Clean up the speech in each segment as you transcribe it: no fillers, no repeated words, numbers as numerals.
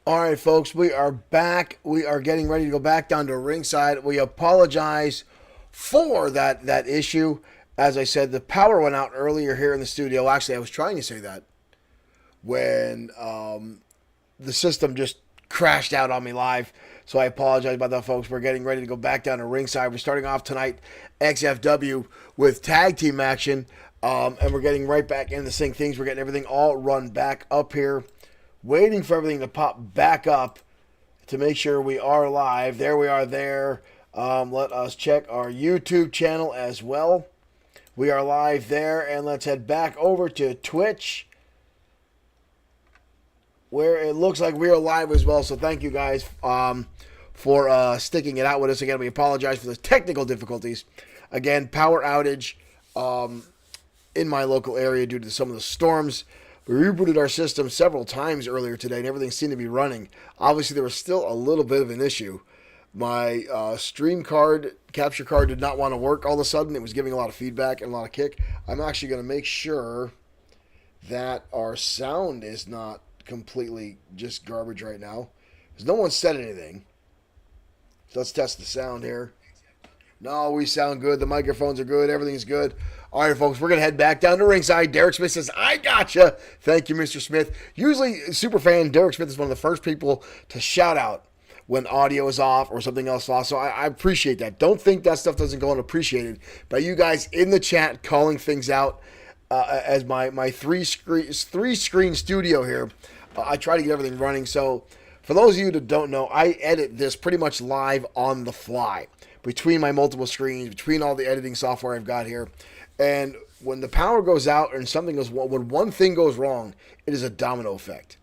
All right, folks, we are back. We are getting ready to go back down to ringside. We apologize for that issue. As I said, the power went out earlier here in the studio. Actually, I was trying to say that when the system just crashed out on me live. So I apologize about that, folks. We're getting ready to go back down to ringside. We're starting off tonight, XFW, with tag team action. And we're getting right back into sync things. We're getting everything all run back up here. Waiting for everything to pop back up to make sure we are live. There we are there. Let us check our YouTube channel as well. We are live there. And let's head back over to Twitch, where it looks like we are live as well. So thank you guys for sticking it out with us. Again, we apologize for the technical difficulties. Again, power outage in my local area due to some of the storms. We rebooted our system several times earlier today, and everything seemed to be running. Obviously, there was still a little bit of an issue. My stream card, capture card, did not want to work all of a sudden. It was giving a lot of feedback and a lot of kick. I'm actually going to make sure that our sound is not completely just garbage right now, because no one said anything. So let's test the sound here. No, we sound good. The microphones are good. Everything's good. All right, folks, we're going to head back down to ringside. Derek Smith says, I gotcha. Thank you, Mr. Smith. Usually, superfan Derek Smith is one of the first people to shout out when audio is off or something else off. So I appreciate that. Don't think that stuff doesn't go unappreciated. But you guys in the chat calling things out as my three-screen studio here, I try to get everything running. So for those of you that don't know, I edit this pretty much live on the fly between my multiple screens, between all the editing software I've got here. And when the power goes out and when one thing goes wrong, it is a domino effect.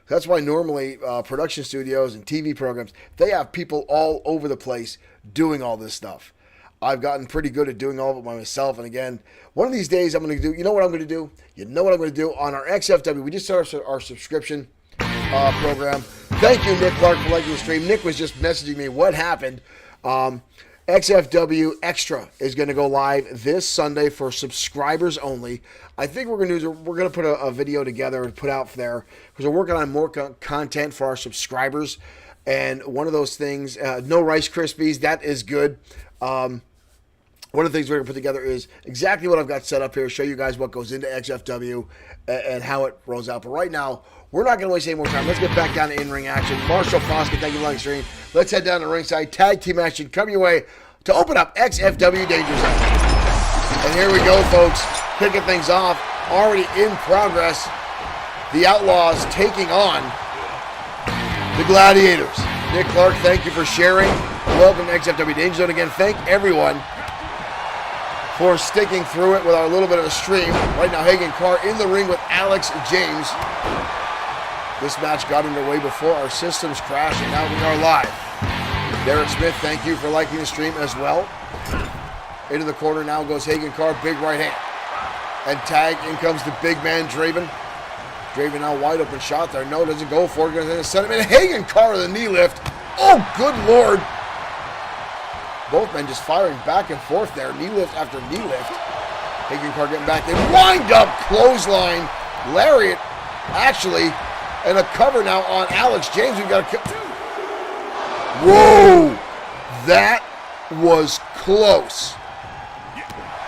That's why normally production studios and TV programs, they have people all over the place doing all this stuff. I've gotten pretty good at doing all of it by myself. And again, one of these days I'm going to do, you know what I'm going to do? You know what I'm going to do? On our XFW, we just started our subscription program. Thank you, Nick Clark, for liking the stream. Nick was just messaging me what happened. XFW Extra is going to go live this Sunday for subscribers only. I think we're going to put a video together and put out there because we're working on more content for our subscribers. And one of those things, no Rice Krispies, that is good. One of the things we're going to put together is exactly what I've got set up here, show you guys what goes into XFW and how it rolls out. But right now, we're not going to waste any more time. Let's get back down to in-ring action. Marshall Foskett, thank you for liking the stream. Let's head down to ringside. Tag team action coming your way to open up XFW Danger Zone. And here we go, folks. Kicking things off. Already in progress. The Outlaws taking on the Gladiators. Nick Clark, thank you for sharing. Welcome to XFW Danger Zone. Again, thank everyone for sticking through it with our little bit of a stream. Right now, Hagen Carr in the ring with Alex James. This match got underway before our systems crashed, and now we are live. Derek Smith, thank you for liking the stream as well. Into the corner now goes Hagen Carr, big right hand. And tag, in comes the big man, Draven. Draven now wide open shot there. No, doesn't go for it. Going to send him in. Hagen Carr with a knee lift. Oh, good Lord. Both men just firing back and forth there. Knee lift after knee lift. Hagen Carr getting back. They wind up clothesline. Lariat, actually. And a cover now on Alex James. We've got a... Whoa! That was close.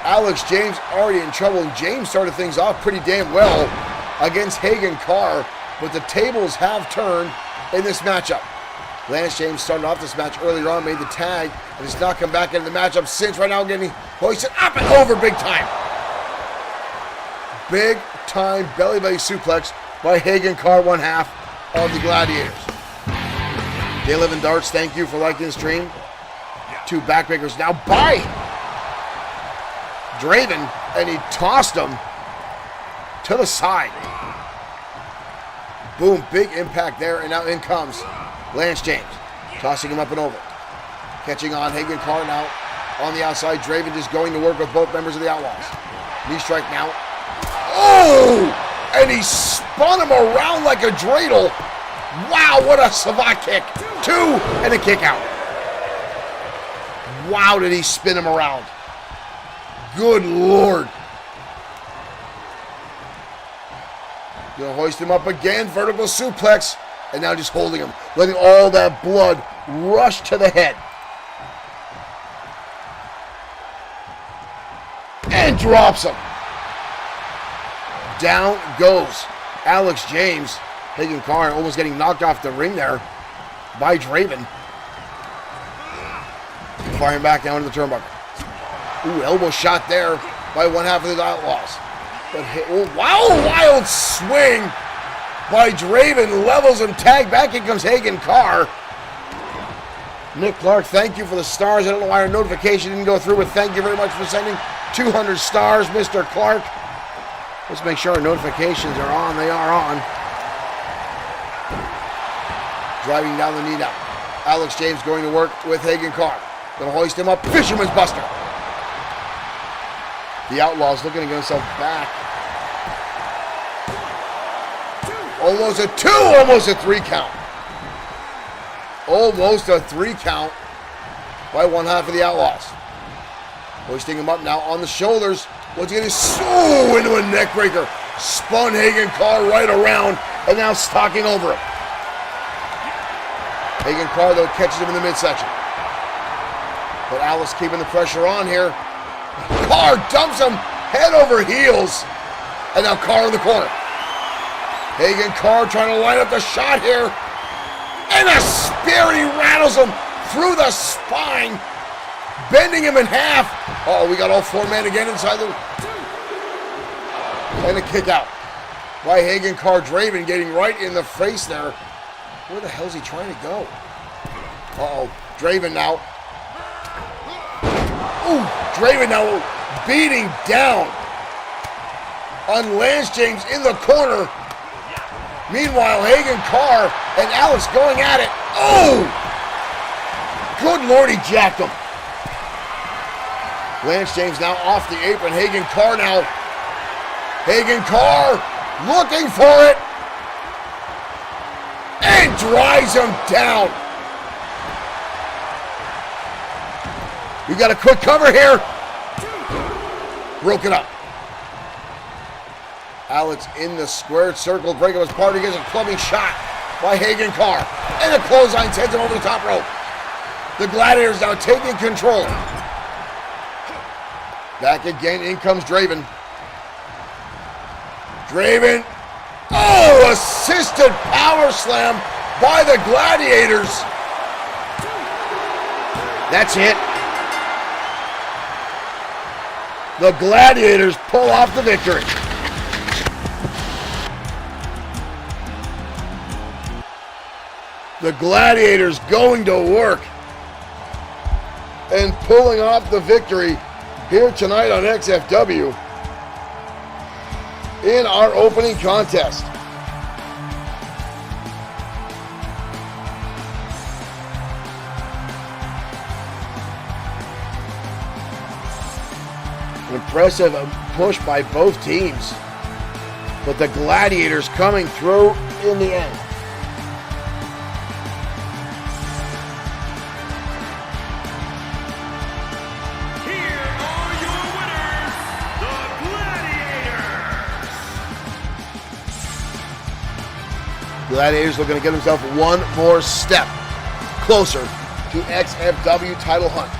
Alex James already in trouble. James started things off pretty damn well against Hagen Carr, but the tables have turned in this matchup. Lance James started off this match earlier on, made the tag, and has not come back into the matchup since. Right now getting hoisted up and over big time. Big time belly suplex by Hagen Carr, one half of the Gladiators. They Live in Darts, thank you for liking the stream. Two backbreakers now by Draven, and he tossed him to the side. Boom, big impact there, and now in comes Lance James, tossing him up and over. Catching on Hagen Carr now on the outside. Draven just going to work with both members of the Outlaws. Knee strike now. Oh! And he spun him around like a dreidel. Wow, what a savate kick. Two, and a kick out. Wow, did he spin him around. Good Lord. Gonna hoist him up again. Vertical suplex. And now just holding him, letting all that blood rush to the head. And drops him. Down goes Alex James. Hagen Carr almost getting knocked off the ring there by Draven. Firing back down to the turnbuckle. Ooh, elbow shot there by one half of the Outlaws. But wow, wild swing by Draven. Levels him, tag back. In comes Hagen Carr. Nick Clark, thank you for the stars. I don't know why our notification didn't go through, but thank you very much for sending 200 stars, Mr. Clark. Let's make sure our notifications are on. They are on. Driving down the knee now. Alex James going to work with Hagen Carr. Going to hoist him up. Fisherman's Buster. The Outlaws looking to get himself back. Almost a 2, almost a 3 count. Almost a 3 count by one half of the Outlaws. Hoisting him up now on the shoulders. Once again, so into a neck breaker. Spun Hagen Carr right around and now stalking over him. Hagen Carr, though, catches him in the midsection. But Alice keeping the pressure on here. Carr dumps him head over heels. And now Carr in the corner. Hagen Carr trying to line up the shot here. And a spear, he rattles him through the spine, bending him in half. Oh, we got all 4 men again inside the... And a kick out by Hagen Carr. Draven getting right in the face there. Where the hell's he trying to go? Uh-oh, Draven now. Ooh, Draven now beating down on Lance James in the corner. Meanwhile, Hagen Carr and Alex going at it. Oh! Good Lord, he jacked him. Lance James now off the apron. Hagen Carr now. Hagen Carr looking for it. And drives him down. We got a quick cover here. Broke it up. Alex in the squared circle. Break up his party. Gets a clubbing shot by Hagen Carr. And the clothesline sends him over the top rope. The Gladiators now taking control. Back again. In comes Draven. Draven. Oh, assisted power slam by the Gladiators. That's it. The Gladiators pull off the victory. The Gladiators going to work and pulling off the victory here tonight on XFW in our opening contest. An impressive push by both teams, but the Gladiators coming through in the end. Gladiators looking to get himself one more step closer to XFW title hunt.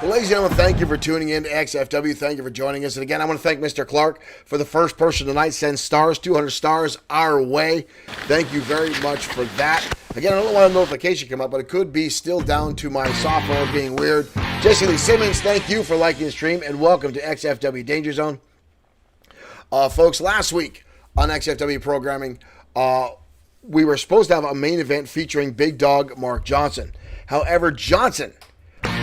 Well, ladies and gentlemen, thank you for tuning in to XFW. Thank you for joining us. And again, I want to thank Mr. Clark for the first person tonight. Send stars, 200 stars our way. Thank you very much for that. Again, I don't know why a notification came up, but it could be still down to my software being weird. Jesse Lee Simmons, thank you for liking the stream, and welcome to XFW Danger Zone. Folks, last week on XFW programming, we were supposed to have a main event featuring Big Dog Mark Johnson. However, Johnson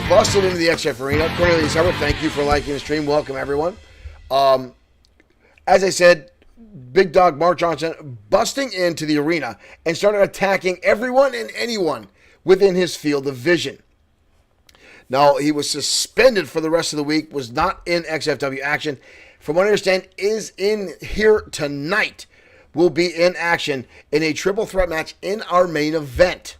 busted into the XF Arena. Cornelius Hubbard, thank you for liking the stream. Welcome, everyone. As I said, Big Dog Mark Johnson busting into the arena and started attacking everyone and anyone within his field of vision. Now, he was suspended for the rest of the week, was not in XFW action. From what I understand, is in here tonight. Will be in action in a triple threat match in our main event.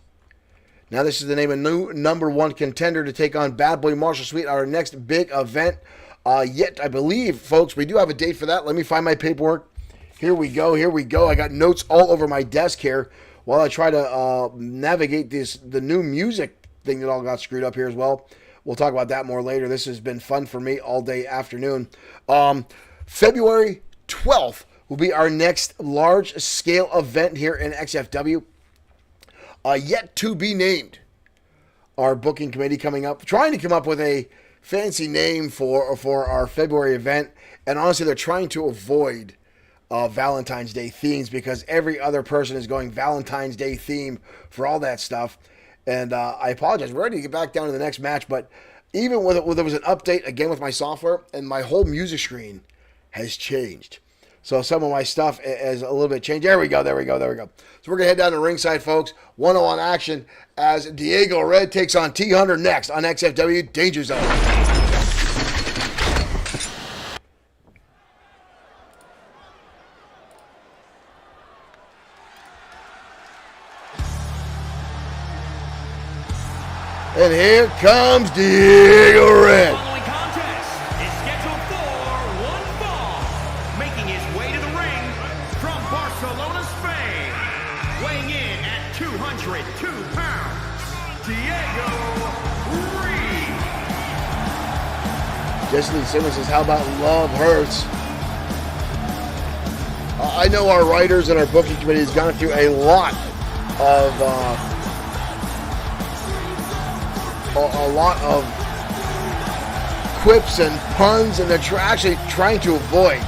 Now this is the name of new #1 contender to take on Bad Boy Marshall Sweet, our next big event. Yet, I believe, folks, we do have a date for that. Let me find my paperwork. Here we go. I got notes all over my desk here while I try to navigate the new music thing that all got screwed up here as well. We'll talk about that more later. This has been fun for me all day afternoon. February 12th will be our next large-scale event here in XFW. Yet to be named. Our booking committee coming up, trying to come up with a fancy name for our February event. And honestly, they're trying to avoid Valentine's Day themes because every other person is going Valentine's Day theme for all that stuff. And I apologize. We're ready to get back down to the next match, but even with there was an update again with my software, and my whole music screen has changed. So some of my stuff is a little bit changed. There we go. So we're going to head down to ringside, folks. 1-on-1 action as Diego Red takes on T-Hunter next on XFW Danger Zone. And here comes Diego Red. The following contest is scheduled for one fall. Making his way to the ring from Barcelona, Spain. Weighing in at 202 pounds, Diego Red. Jesse Lee Simmons says, how about Love Hurts? I know our writers and our booking committee has gone through a lot of quips and puns, and they're actually trying to avoid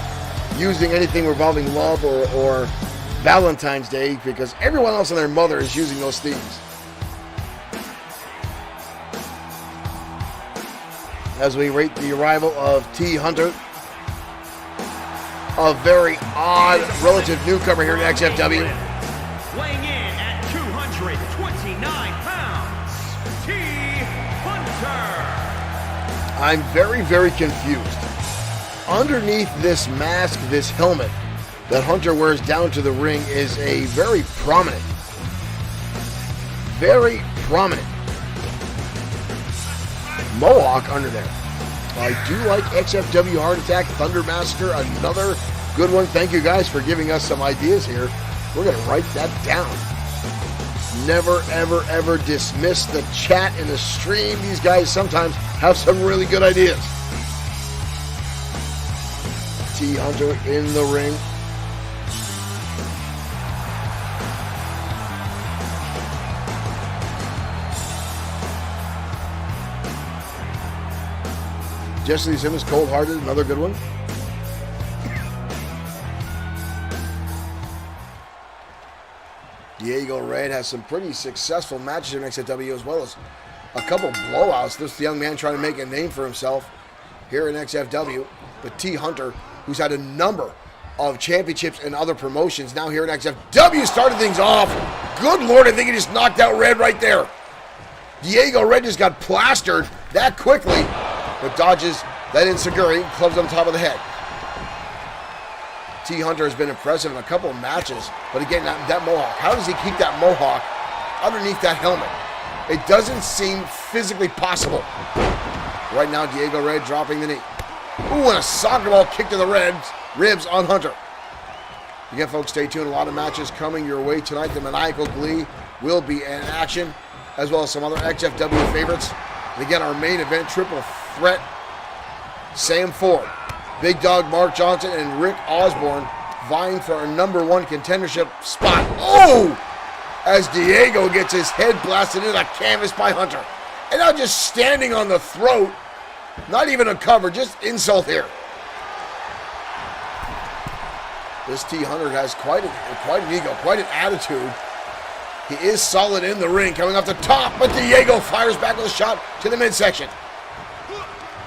using anything revolving love or Valentine's Day because everyone else and their mother is using those themes. As we rate the arrival of T-Hunter, a very odd relative newcomer here in XFW. Weighing in at 229 pounds, T-Hunter. I'm very, very confused. Underneath this mask, this helmet that Hunter wears down to the ring is a very prominent mohawk under there. I do like XFW Heart Attack, Thunder Massacre, another good one. Thank you guys for giving us some ideas here. We're going to write that down. Never, ever, ever dismiss the chat and the stream. These guys sometimes have some really good ideas. T-Hunter in the ring. Jesse Lee Simmons, Cold Hearted, another good one. Diego Red has some pretty successful matches in XFW as well as a couple blowouts. This young man trying to make a name for himself here in XFW. But T-Hunter, who's had a number of championships and other promotions, now here in XFW, started things off. Good Lord, I think he just knocked out Red right there. Diego Red just got plastered that quickly, but dodges that enziguri, clubs on top of the head. T-Hunter has been impressive in a couple of matches, but again, that mohawk. How does he keep that mohawk underneath that helmet? It doesn't seem physically possible. Right now, Diego Red dropping the knee. Ooh, and a soccer ball kick to the ribs on Hunter. Again, folks, stay tuned. A lot of matches coming your way tonight. The Maniacal Glee will be in action, as well as some other XFW favorites. And again, our main event, triple threat, Sam Ford, Big Dog Mark Johnson, and Rick Osborne vying for a #1 contendership spot. Oh! As Diego gets his head blasted into the canvas by Hunter. And now just standing on the throat, not even a cover, just insult here. This T-Hunter has quite an ego, quite an attitude. He is solid in the ring, coming off the top, but Diego fires back with a shot to the midsection.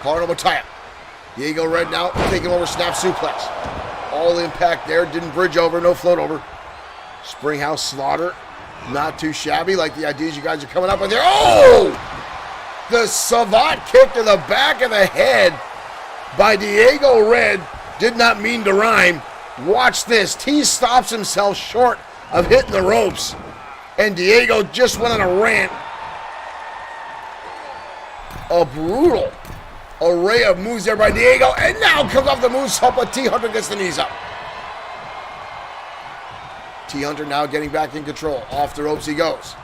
Cardinal Mataya. Diego Red now taking over, snap suplex. All impact there, didn't bridge over, no float over. Springhouse Slaughter, not too shabby, like the ideas you guys are coming up with here. Oh! The savant kick to the back of the head by Diego Red did not mean to rhyme. Watch this. T stops himself short of hitting the ropes. And Diego just went on a rant A brutal array of moves there by Diego. And now comes off the moonsault, but T. Hunter gets the knees up. T. Hunter now getting back in control. Off the ropes he goes.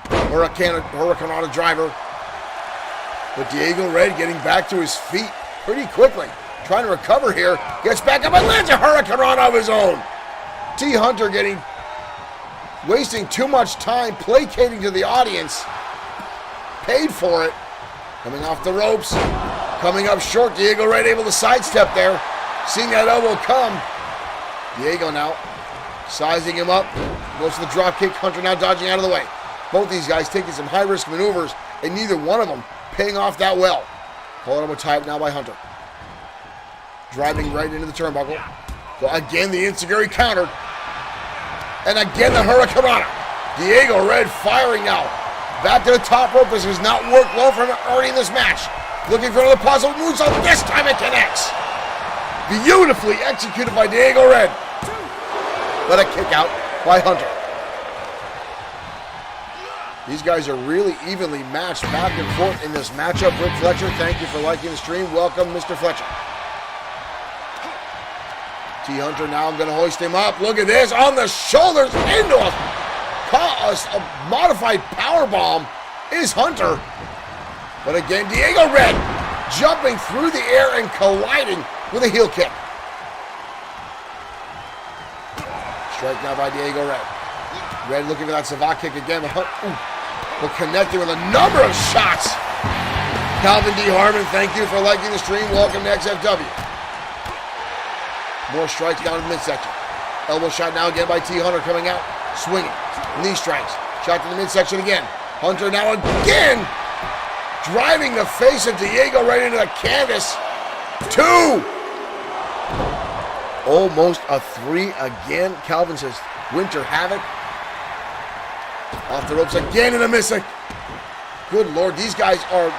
Hurricanrana driver. But Diego Red getting back to his feet pretty quickly. Trying to recover here. Gets back up and lands a Hurricanrana of his own. T. Hunter wasting too much time placating to the audience. Paid for it. Coming off the ropes. Coming up short. Diego Red able to sidestep there. Seeing that elbow come. Diego now sizing him up. Goes to the drop kick. Hunter now dodging out of the way. Both these guys taking some high-risk maneuvers, and neither one of them paying off that well. Calling up a tie now by Hunter. Driving right into the turnbuckle. So again, the Enziguri countered. And again, the Hurricanrana. Diego Red firing now. Back to the top rope. This has not worked well for him early in this match. Looking for another possible moonsault. This time it connects. Beautifully executed by Diego Red. But a kick out by Hunter. These guys are really evenly matched back and forth in this matchup. Rick Fletcher, thank you for liking the stream. Welcome, Mr. Fletcher. T. Hunter now going to hoist him up. Look at this. On the shoulders into a modified powerbomb is Hunter. But again, Diego Red jumping through the air and colliding with a heel kick. Strike now by Diego Red. Red looking for that Savate kick again. But connecting with a number of shots. Calvin D. Harmon, thank you for liking the stream. Welcome to XFW. More strikes down in the midsection. Elbow shot now again by T. Hunter coming out. Swinging. Knee strikes. Shot to the midsection again. Hunter now again. Driving the face of Diego right into the canvas. 2. Almost a 3 again. Calvin says Winter Havoc. Off the ropes again in a missing. Good Lord, these guys are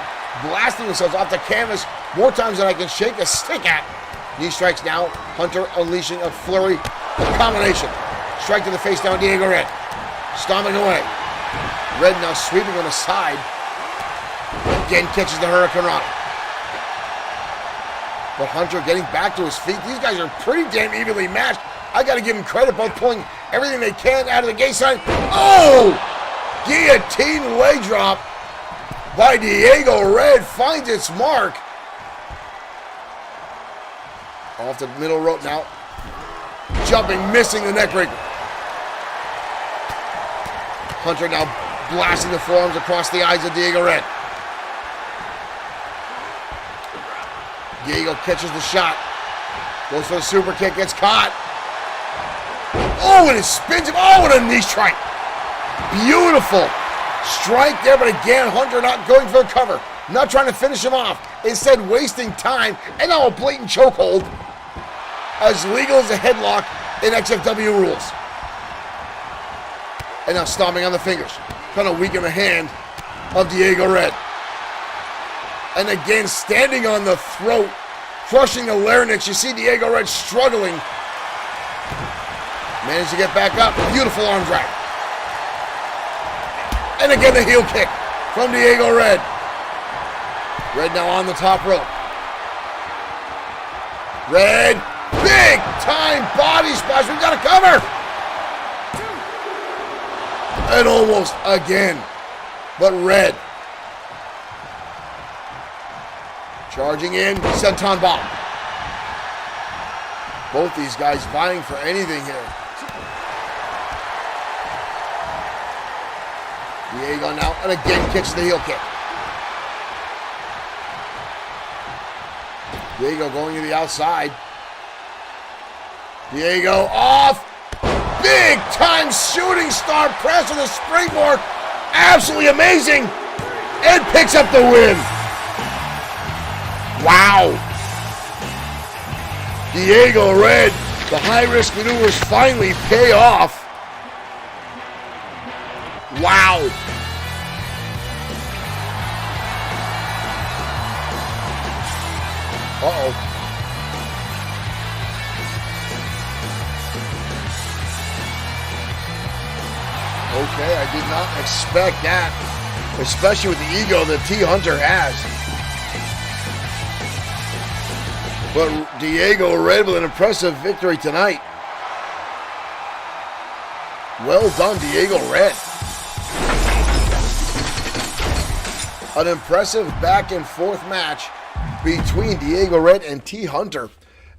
blasting themselves off the canvas more times than I can shake a stick at. Knee strikes now. Hunter unleashing a flurry of combination. Strike to the face down Diego Red. Stomping away. Red now sweeping on the side. Again catches the Hurricanrana. But Hunter getting back to his feet. These guys are pretty damn evenly matched. I got to give them credit, both pulling everything they can out of the gate side. Oh! Guillotine leg drop by Diego Red finds its mark. Off the middle rope now. Jumping, missing the neckbreaker. Hunter now blasting the forearms across the eyes of Diego Red. Diego catches the shot. Goes for the super kick, gets caught. Oh, and it spins him. Oh, and a knee strike. Beautiful strike there, but again, Hunter not going for a cover. Not trying to finish him off. Instead, wasting time. And now a blatant chokehold. As legal as a headlock in XFW rules. And now stomping on the fingers. Trying to weaken the hand of Diego Red. And again, standing on the throat. Crushing the larynx. You see Diego Red struggling. Managed to get back up. Beautiful arm drag. And again, the heel kick from Diego Red. Red now on the top rope. Red, big time body splash. We've got a cover. And almost again. But Red. Charging in, senton bomb. Both these guys vying for anything here. Diego now, and again kicks the heel kick. Diego going to the outside. Diego off. Big time shooting star press on the springboard. Absolutely amazing. And picks up the win. Wow. Diego Red, the high-risk maneuvers finally pay off. Wow. Uh-oh. Okay, I did not expect that. especially with the ego that T. Hunter has. But Diego Red with an impressive victory tonight. Well done, Diego Red. An impressive back and forth match between Diego Red and T. Hunter.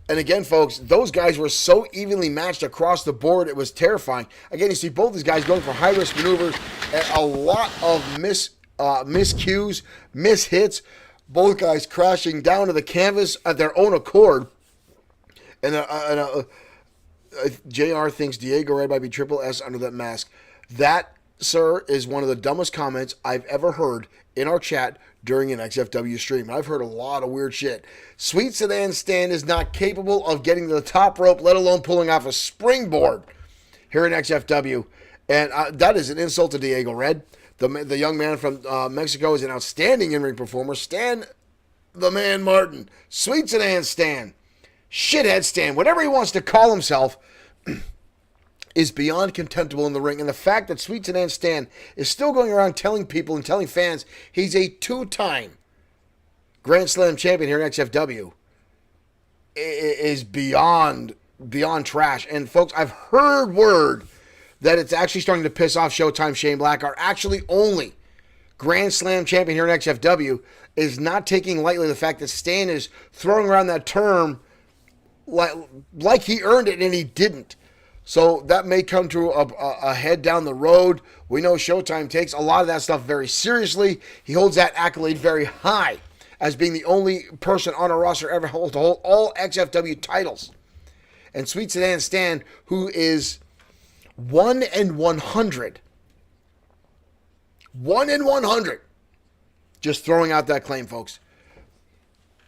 And again, folks, those guys were so evenly matched across the board, it was terrifying. Again, you see both these guys going for high-risk maneuvers, and a lot of miscues, mishits, both guys crashing down to the canvas at their own accord. And JR thinks Diego Red might be Triple S under that mask. That, sir, is one of the dumbest comments I've ever heard in our chat during an XFW stream. I've heard a lot of weird shit. Sweet Sedan Stan is not capable of getting to the top rope, let alone pulling off a springboard here in XFW. And that is an insult to Diego Red. The young man from Mexico is an outstanding in-ring performer. Stan the Man Martin. Sweet Sedan Stan. Shithead Stan. Whatever he wants to call himself is beyond contemptible in the ring. And the fact that Sweet Sedan Stan is still going around telling people and telling fans he's a two-time Grand Slam champion here in XFW is beyond trash. And folks, I've heard word that it's actually starting to piss off Showtime Shane Black, our actually only Grand Slam champion here in XFW, is not taking lightly the fact that Stan is throwing around that term like he earned it and he didn't. So that may come to a head down the road. We know Showtime takes a lot of that stuff very seriously. He holds that accolade very high as being the only person on a roster ever to hold all XFW titles. And Sweet Sedan Stan, who is 1-100. 1-100. Just throwing out that claim, folks.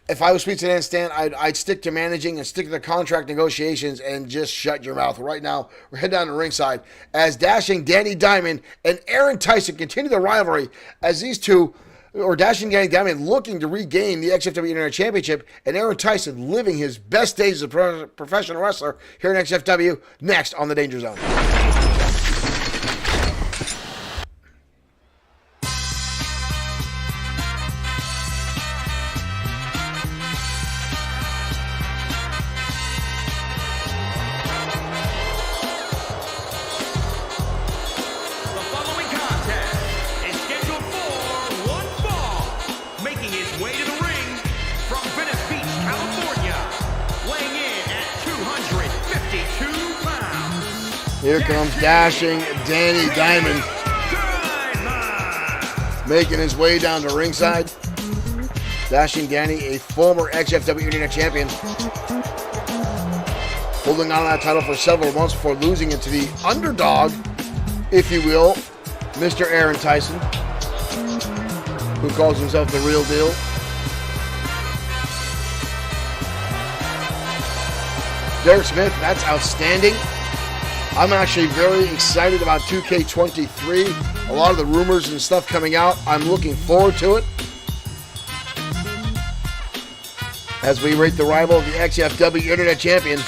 If I was Sweet Sedan Stan, I'd stick to managing and stick to the contract negotiations and just shut your mouth. Right now, we're heading down to ringside as Dashing Danny Diamond and Aaron Tyson continue the rivalry as these two, or Dashing Danny Diamond looking to regain the XFW Internet Championship, and Aaron Tyson living his best days as a professional wrestler here in XFW, next on the Danger Zone. Here comes Dashing Danny Diamond, making his way down to ringside. Dashing Danny, a former XFW Internet champion, holding on to that title for several months before losing it to the underdog, if you will, Mr. Aaron Tyson, who calls himself the real deal. Derek Smith, that's outstanding. I'm actually very excited about 2K23. A lot of the rumors and stuff coming out, I'm looking forward to it. As we rate the rival of the XFW Internet Champion.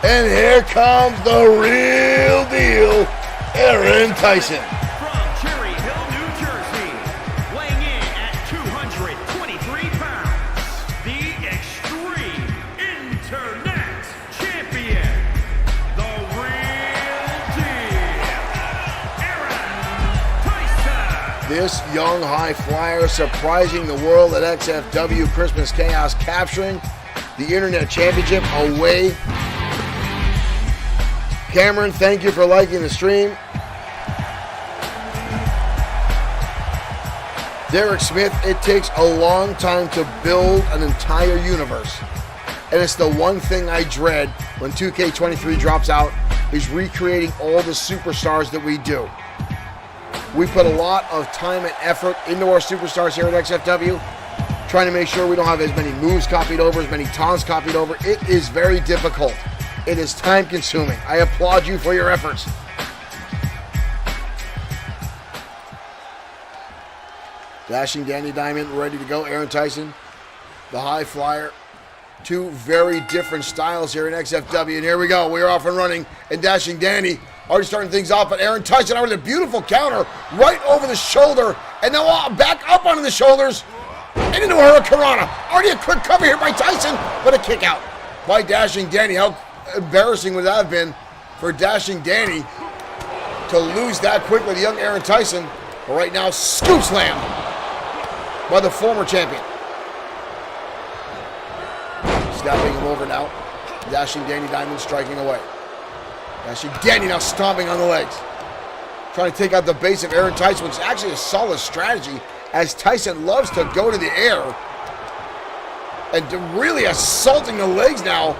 And here comes the real deal, Aaron Tyson. This young high flyer surprising the world at XFW Christmas Chaos, capturing the Internet Championship away. Cameron, thank you for liking the stream. Derek Smith, it takes a long time to build an entire universe. And it's the one thing I dread when 2K23 drops out, is recreating all the superstars that we do. We put a lot of time and effort into our superstars here at XFW, trying to make sure we don't have as many moves copied over, as many taunts copied over. It is very difficult. It is time consuming. I applaud you for your efforts. Dashing Danny Diamond ready to go. Aaron Tyson, the high flyer, Two very different styles here in XFW. And here we go. We are off and running. And Dashing Danny already starting things off. But Aaron Tyson over the beautiful counter right over the shoulder. And now back up onto the shoulders. And into a Hurricanrana. Already a quick cover here by Tyson. But a kick out by Dashing Danny. How embarrassing would that have been for Dashing Danny to lose that quickly to young Aaron Tyson. But right now, scoop slam by the former champion. Snapping him over now. Dashing Danny Diamond striking away. Dashing Danny now stomping on the legs. Trying to take out the base of Aaron Tyson, which is actually a solid strategy, as Tyson loves to go to the air. And really assaulting the legs now.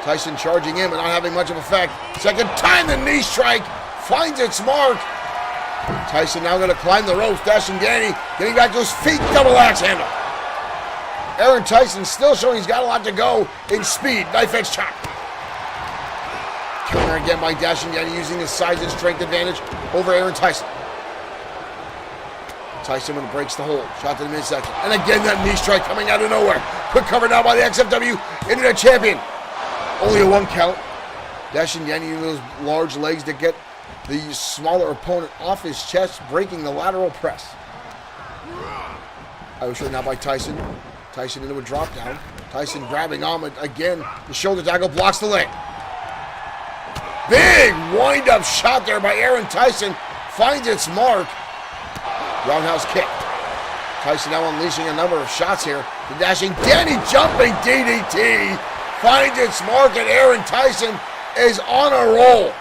Tyson charging in, but not having much of effect. Second time the knee strike finds its mark. Tyson now going to climb the ropes. Dashing Danny getting back to his feet. Double axe handle. Aaron Tyson still showing he's got a lot to go in speed. Knife edge chop. Counter again by Dashing Danny using his size and strength advantage over Aaron Tyson. Tyson when it breaks the hold. Shot to the midsection. And again that knee strike coming out of nowhere. Quick cover now by the XFW Internet Champion. Only a 1 count. Dashing Danny using those large legs to get the smaller opponent off his chest, breaking the lateral press. I was shot now by Tyson. Tyson into a drop down. Tyson grabbing on again. The shoulder tackle blocks the leg. Big wind up shot there by Aaron Tyson. Finds its mark. Roundhouse kick. Tyson now unleashing a number of shots here. The Dashing Danny jumping DDT. Finds its mark, and Aaron Tyson is on a roll.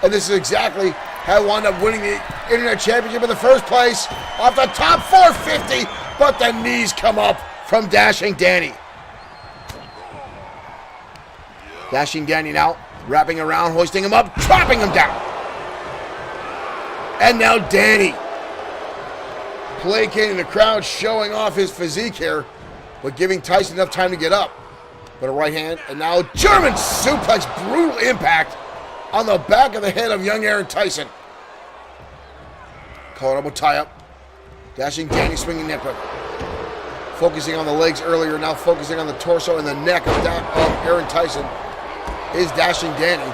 And this is exactly how he wound up winning the Internet Championship in the first place. Off the top 450, but the knees come up from Dashing Danny. Dashing Danny now wrapping around, hoisting him up, dropping him down. And now Danny placating the crowd, showing off his physique here, but giving Tyson enough time to get up. But a right hand, and now German suplex, brutal impact on the back of the head of young Aaron Tyson. Collar elbow tie up. Dashing Danny swinging neck hook. Focusing on the legs earlier, now focusing on the torso and the neck of Aaron Tyson is Dashing Danny.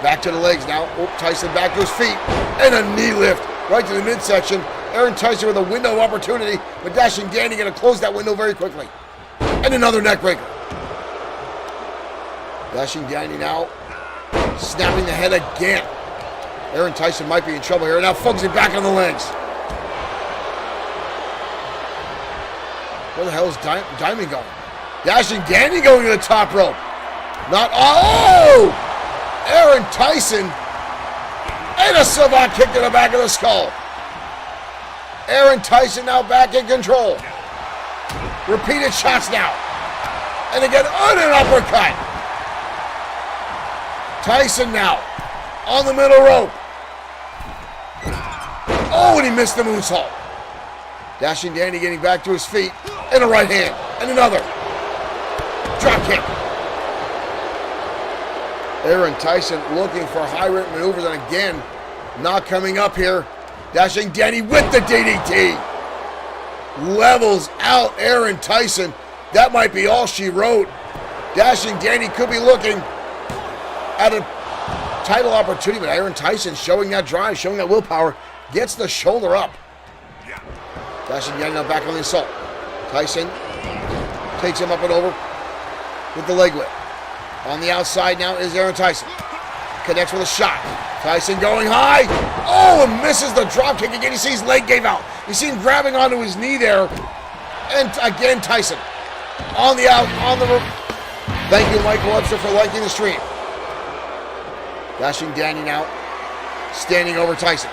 Back to the legs now. Oh, Tyson back to his feet. And a knee lift right to the midsection. Aaron Tyson with a window of opportunity, but Dashing Danny going to close that window very quickly. And another neck breaker. Dashing Danny now snapping the head again. Aaron Tyson might be in trouble here. Now focusing back on the legs. Where the hell is Diamond going? Dashing Danny going to the top rope. Not oh! Aaron Tyson and a savant kick to the back of the skull. Aaron Tyson now back in control. Repeated shots now. And again, on an uppercut. Tyson now on the middle rope. Oh, and he missed the moonsault. Dashing Danny getting back to his feet. And a right hand. And another. Drop kick. Aaron Tyson looking for high rate maneuvers, and again, not coming up here. Dashing Danny with the DDT. Levels out Aaron Tyson. That might be all she wrote. Dashing Danny could be looking at a title opportunity, but Aaron Tyson showing that drive, showing that willpower, gets the shoulder up. Dashing Danny now back on the assault. Tyson takes him up and over with the leg whip. On the outside now is Aaron Tyson. Connects with a shot. Tyson going high. Oh, and misses the drop kick again. You see his leg gave out. You see him grabbing onto his knee there. And again, Tyson on the roof. Thank you, Michael Webster, for liking the stream. Dashing Danny now, standing over Tyson.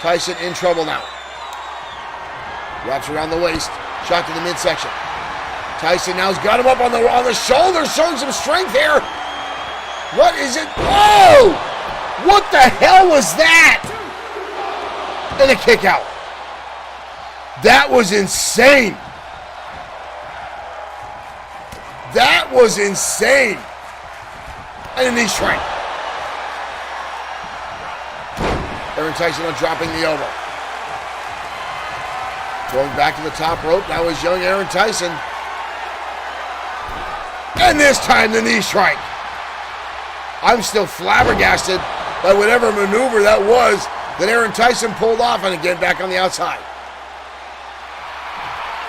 Tyson in trouble now. Wraps around the waist. Shot to the midsection. Tyson now's got him up on the shoulder, showing some strength here. What is it? Oh! What the hell was that? And a kick out. That was insane. That was insane. And a knee strike. Aaron Tyson dropping the elbow. Going back to the top rope. Now is young Aaron Tyson. And this time the knee strike. I'm still flabbergasted by whatever maneuver that was that Aaron Tyson pulled off, and again back on the outside.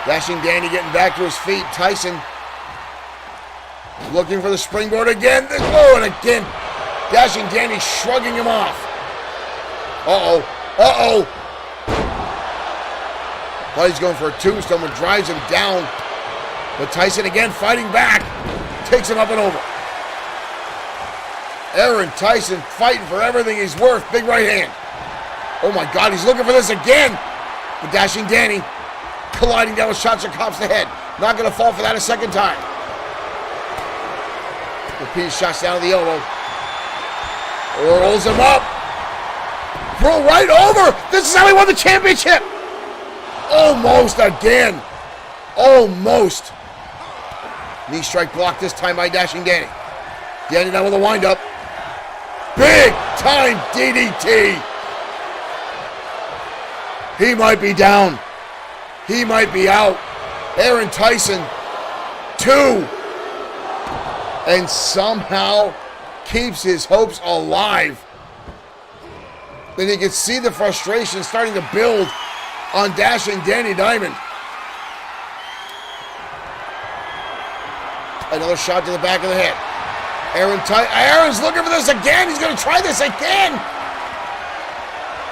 Dashing Danny getting back to his feet. Tyson looking for the springboard again. Oh, and again, Dashing Danny shrugging him off. Uh-oh. Uh-oh. Thought he's going for a tombstone and drives him down. But Tyson again fighting back. Takes him up and over. Aaron Tyson fighting for everything he's worth. Big right hand. Oh my God, he's looking for this again. But Dashing Danny colliding down with shots across the head. Not going to fall for that a second time. Repeat shots down to the elbow. Rolls him up. Throw right over. This is how he won the championship. Almost again. Almost. Knee strike blocked this time by Dashing Danny. Danny down with a windup. Big time DDT. He might be down. He might be out. Aaron Tyson, 2. And somehow keeps his hopes alive. Then you can see the frustration starting to build on Dashing Danny Diamond. Another shot to the back of the head. Aaron's looking for this again. He's going to try this again.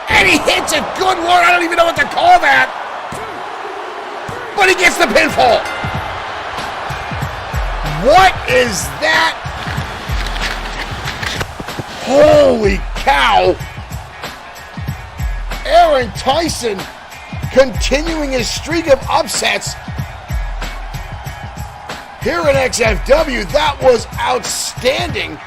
And he hits it. Good Lord, I don't even know what to call that. But he gets the pinfall. What is that? Holy cow. Aaron Tyson continuing his streak of upsets here in XFW. That was outstanding.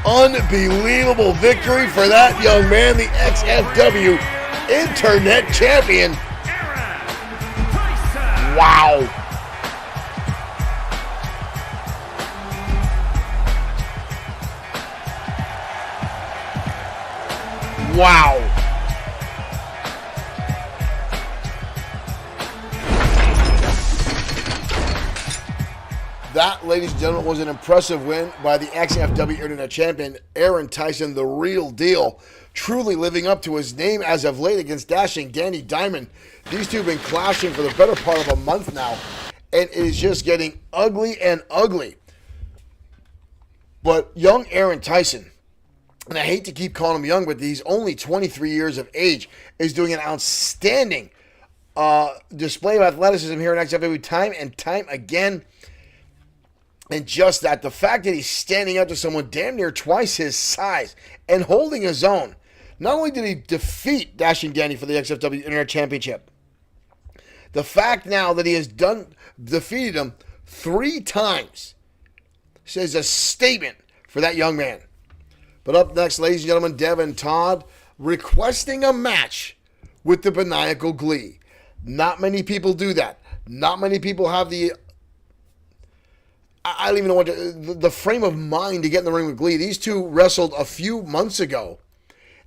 Unbelievable victory for that young man, the XFW Internet Champion. Wow. Wow. That, ladies and gentlemen, was an impressive win by the XFW Internet Champion, Aaron Tyson, the real deal. Truly living up to his name as of late against Dashing Danny Diamond. These two have been clashing for the better part of a month now, and it is just getting ugly and ugly. But young Aaron Tyson, and I hate to keep calling him young, but he's only 23 years of age, is doing an outstanding display of athleticism here in XFW time and time again. And just that, the fact that he's standing up to someone damn near twice his size and holding his own. Not only did he defeat Dashing Danny for the XFW Internet Championship, the fact now that he has defeated him 3 times says a statement for that young man. But up next, ladies and gentlemen, Devin Todd requesting a match with the Maniacal Glee. Not many people do that. Not many people have the I don't even know what the frame of mind to get in the ring with Glee. These two wrestled a few months ago.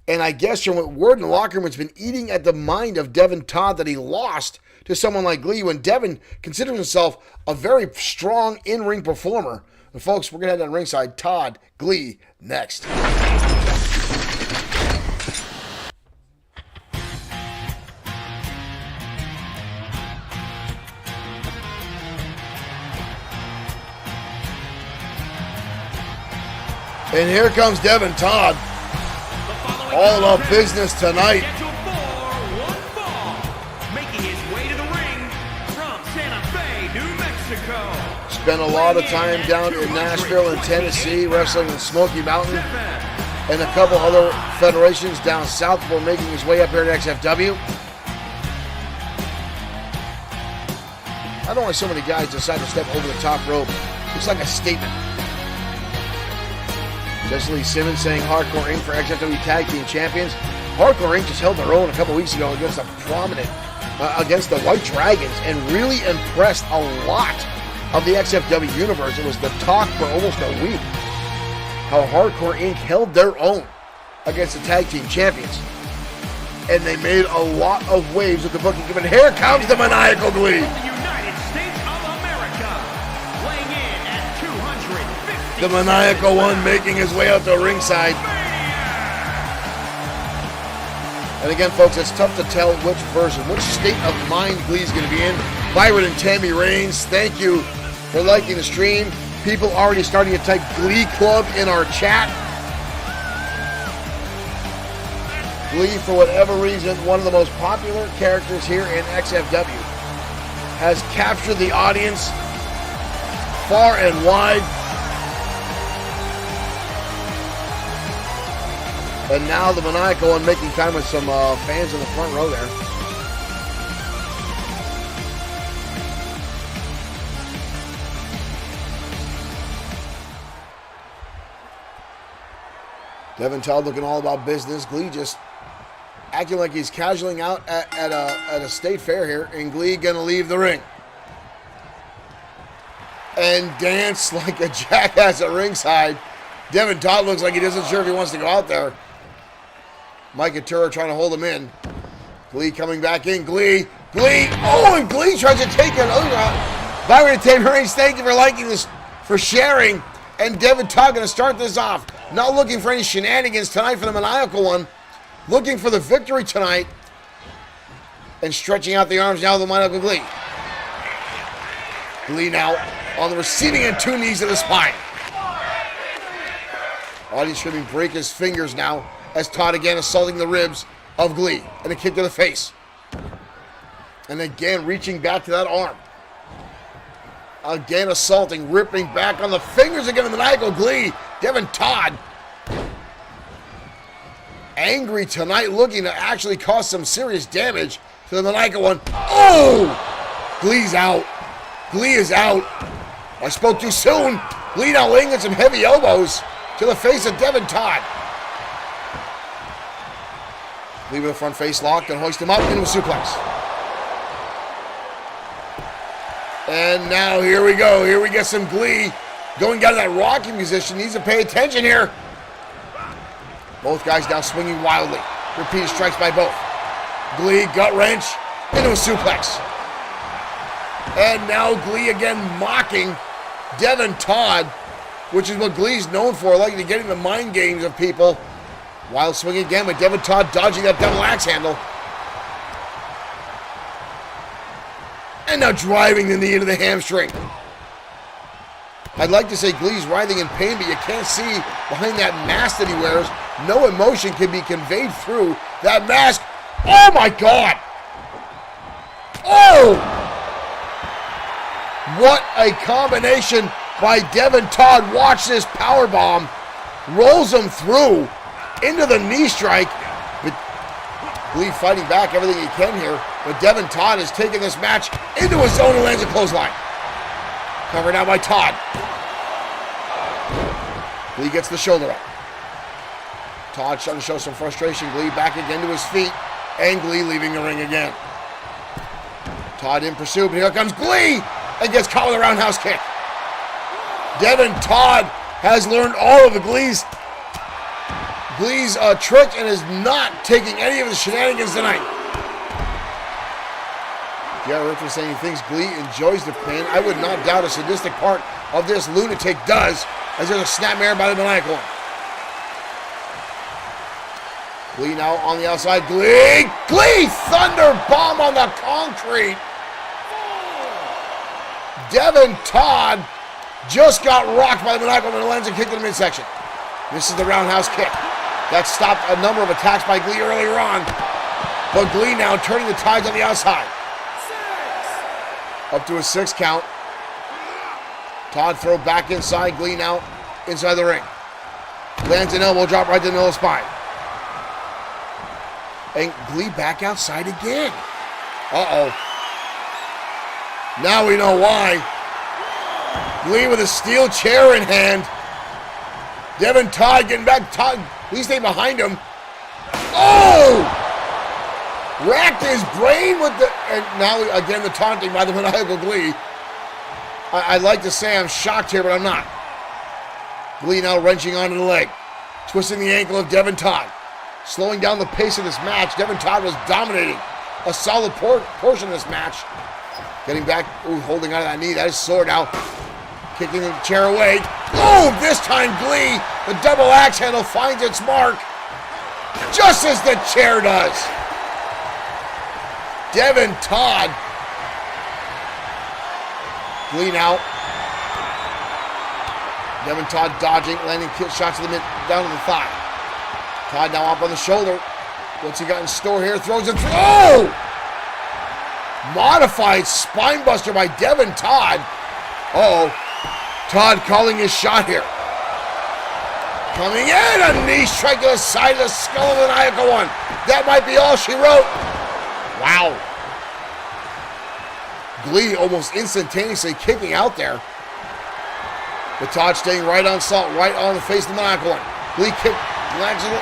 And I guess from what word in the locker room, it's been eating at the mind of Devin Todd that he lost to someone like Glee when Devin considers himself a very strong in-ring performer. And folks, we're going to head down ringside. Todd, Glee, next. And here comes Devin Todd. All up business tonight. Making his way to the ring from Santa Fe, New Mexico. Spent a lot of time down in Nashville and Tennessee, wrestling in Smoky Mountain and a couple other federations down south before making his way up here in XFW. I don't know why so many guys decide to step over the top rope. It's like a statement. Jesse Lee Simmons saying Hardcore Inc. for XFW Tag Team Champions. Hardcore Inc. just held their own a couple weeks ago against against the White Dragons and really impressed a lot of the XFW universe. It was the talk for almost a week how Hardcore Inc. held their own against the Tag Team Champions. and they made a lot of waves with the booking. But here comes the Maniacal Glee. The United States of America, weighing in at 250. The Maniacal One making his way out to ringside. And again, folks, it's tough to tell which version, which state of mind Glee's going to be in. Byron and Tammy Raines, thank you for liking the stream. People already starting to type Glee Club in our chat. Glee, for whatever reason, one of the most popular characters here in XFW, has captured the audience far and wide. And now the Maniacal One making time with some fans in the front row there. Devin Todd looking all about business. Glee just acting like he's casualing out at a state fair here. And Glee gonna leave the ring. And dance like a jackass at ringside. Devin Todd looks like he doesn't sure if he wants to go out there. Mike and Tura trying to hold him in. Glee coming back in. Glee. Oh, and Glee tries to take another round. Byron and Tammy Raines, thank you for liking this, for sharing. And Devin Todd going to start this off. Not looking for any shenanigans tonight for the Maniacal One. Looking for the victory tonight. And stretching out the arms now of the Maniacal Glee. Glee now on the receiving end, 2 knees to the spine. Audience screaming, break his fingers now, as Todd again assaulting the ribs of Glee. And a kick to the face. And again reaching back to that arm. Again assaulting, ripping back on the fingers again of the Maniacal Glee. Devin Todd. Angry tonight, looking to actually cause some serious damage to the Maniacal One. Oh! Glee's out. Glee is out. I spoke too soon. Glee now laying in some heavy elbows to the face of Devin Todd. Glee with a front face lock and hoist him up into a suplex. And now here we go. Here we get some Glee going down to that rocking position. Needs to pay attention here. Both guys now swinging wildly. Repeated strikes by both. Glee gut wrench into a suplex. And now Glee again mocking Devin Todd, which is what Glee's known for, like to get into mind games of people. Wild swing again, but Devin Todd dodging that double axe handle. And now driving the knee into the hamstring. I'd like to say Glee's writhing in pain, but you can't see behind that mask that he wears. No emotion can be conveyed through that mask. Oh my God! Oh! What a combination by Devin Todd. Watch this powerbomb. Rolls him through into the knee strike. But Glee fighting back everything he can here. But Devin Todd has taken this match into his zone and lands a clothesline. Covered now by Todd. Glee gets the shoulder up. Todd trying to show some frustration. Glee back again to his feet. And Glee leaving the ring again. Todd in pursuit, but here comes Glee! And gets caught with a roundhouse kick. Devin Todd has learned all of the Glee's trick and is not taking any of the shenanigans tonight. Gary Richard saying he thinks Glee enjoys the pain. I would not doubt a sadistic part of this lunatic does, as there's a snapmare by the Maniacal One. Glee now on the outside. Glee thunder bomb on the concrete. Devin Todd just got rocked by the Maniacal One and lands a kick to the midsection. This is the roundhouse kick. That stopped a number of attacks by Glee earlier on. But Glee now turning the tides on the outside. Up to a 6 count. Todd throw back inside. Glee now inside the ring. Lands an elbow drop right to the middle of the spine. And Glee back outside again. Uh-oh. Now we know why. Glee with a steel chair in hand. Devin Todd getting back. Todd, Glee staying behind him. Oh! Racked his brain with the... And now, again, the taunting by the Maniacal Glee. I'd like to say I'm shocked here, but I'm not. Glee now wrenching onto the leg. Twisting the ankle of Devin Todd. slowing down the pace of this match. Devin Todd was dominating a solid portion of this match. Getting back, holding on to that knee. That is sore now. Kicking the chair away. Oh, this time Glee, the double axe handle finds its mark. Just as the chair does. Devin Todd. Glee now. Devin Todd dodging, landing shots to the mid, down to the thigh. Todd now up on the shoulder. What's he got in store here? Throws it through. Oh! Modified spinebuster by Devin Todd. Uh-oh. Todd calling his shot here. Coming in, a knee strike to the side of the skull of the maniacal one. That might be all she wrote. Wow. Glee almost instantaneously kicking out there. But Todd staying right on salt, right on the face of the maniacal one. Glee kick, lands it,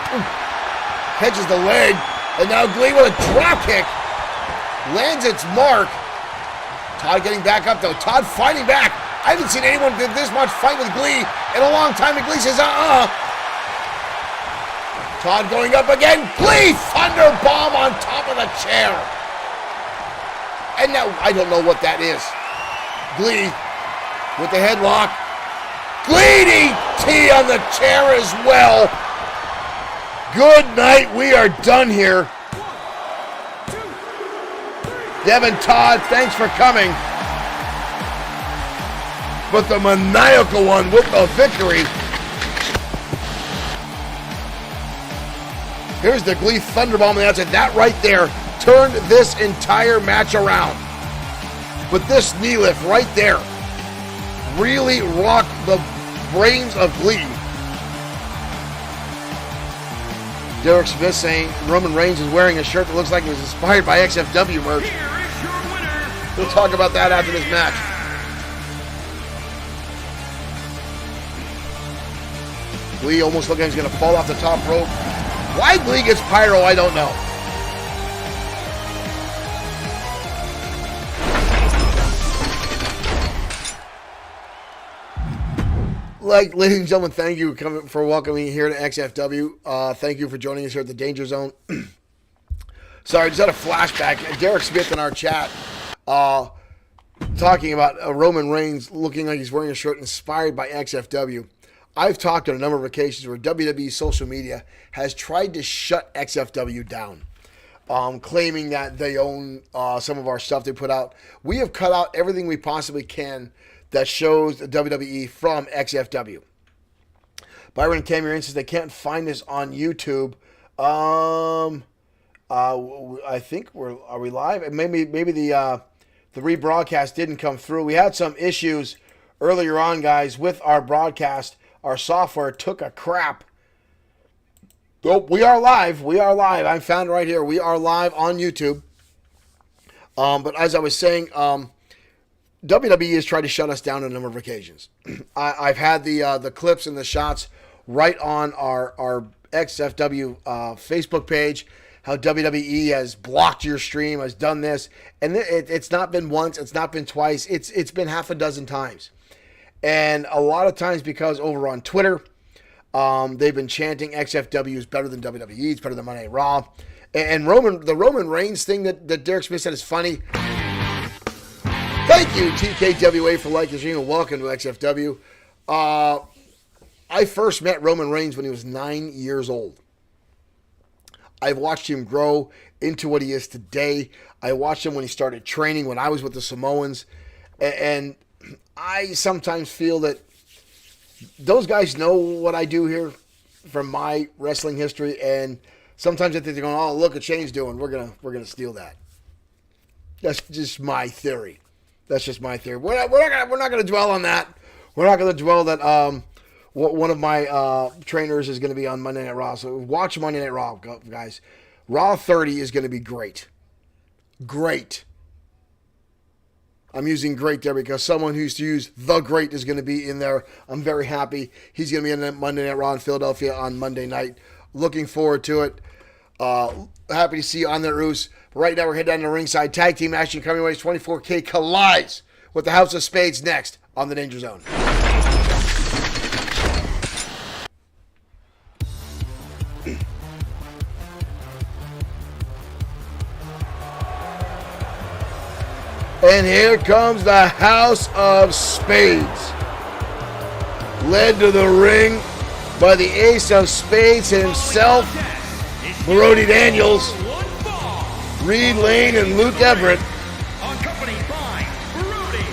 catches the leg, and now Glee with a drop kick. Lands its mark. Todd getting back up though. Todd fighting back. I haven't seen anyone do this much fight with Glee in a long time. And Glee says, Todd going up again. Glee thunder bomb on top of the chair. And now I don't know what that is. Glee with the headlock. Glee DT on the chair as well. Good night. We are done here. Devin Todd, thanks for coming. But the maniacal one with the victory. Here's the Glee Thunderbomb on the outside. That right there turned this entire match around. But this knee lift right there really rocked the brains of Glee. Derek Smith saying Roman Reigns is wearing a shirt that looks like it was inspired by XFW merch. We'll talk about that after this match. Glee almost looking like he's going to fall off the top rope. Why Glee gets pyro, I don't know. Ladies and gentlemen, thank you for welcoming me here to XFW. Thank you for joining us here at the Danger Zone. Sorry, I just had a flashback. Derek Smith in our chat talking about Roman Reigns looking like he's wearing a shirt inspired by XFW. I've talked on a number of occasions where WWE social media has tried to shut XFW down, claiming that they own some of our stuff they put out. We have cut out everything we possibly can that shows the WWE from XFW. Byron Cameron says they can't find us on YouTube. I think are we live? Maybe the rebroadcast didn't come through. We had some issues earlier on, guys, with our broadcast. Our software took a crap. Oh, we are live. We are live. I found it right here. We are live on YouTube. But as I was saying, WWE has tried to shut us down on a number of occasions. I've had the clips and the shots right on our XFW Facebook page, how WWE has blocked your stream, has done this. And it's not been once, it's not been twice, it's been half a dozen times. And a lot of times because over on Twitter, they've been chanting XFW is better than WWE, it's better than Monday Night Raw. And the Roman Reigns thing that Derek Smith said is funny. Thank you, TKWA, for liking the stream and welcome to XFW. I first met Roman Reigns when he was 9 years old. I've watched him grow into what he is today. I watched him when he started training, when I was with the Samoans. And I sometimes feel that those guys know what I do here from my wrestling history, and sometimes I think they're going, "Oh, look what Shane's doing. We're gonna steal that." That's just my theory. That's just my theory. We're not gonna dwell on that. We're not gonna dwell that. One of my trainers is going to be on Monday Night Raw, so watch Monday Night Raw, guys. Raw 30 is going to be great. Great. I'm using great there because someone who used to use the great is going to be in there. I'm very happy. He's going to be in Monday Night Raw in Philadelphia on Monday night. Looking forward to it. Happy to see you on there, Roos. Right now we're heading down to ringside. Tag team action coming away. 24K collides with the House of Spades next on the Danger Zone. And here comes the House of Spades. Led to the ring by the Ace of Spades himself, Brody Daniels, Reed Lane, and Luke Everett. Accompanied by Brody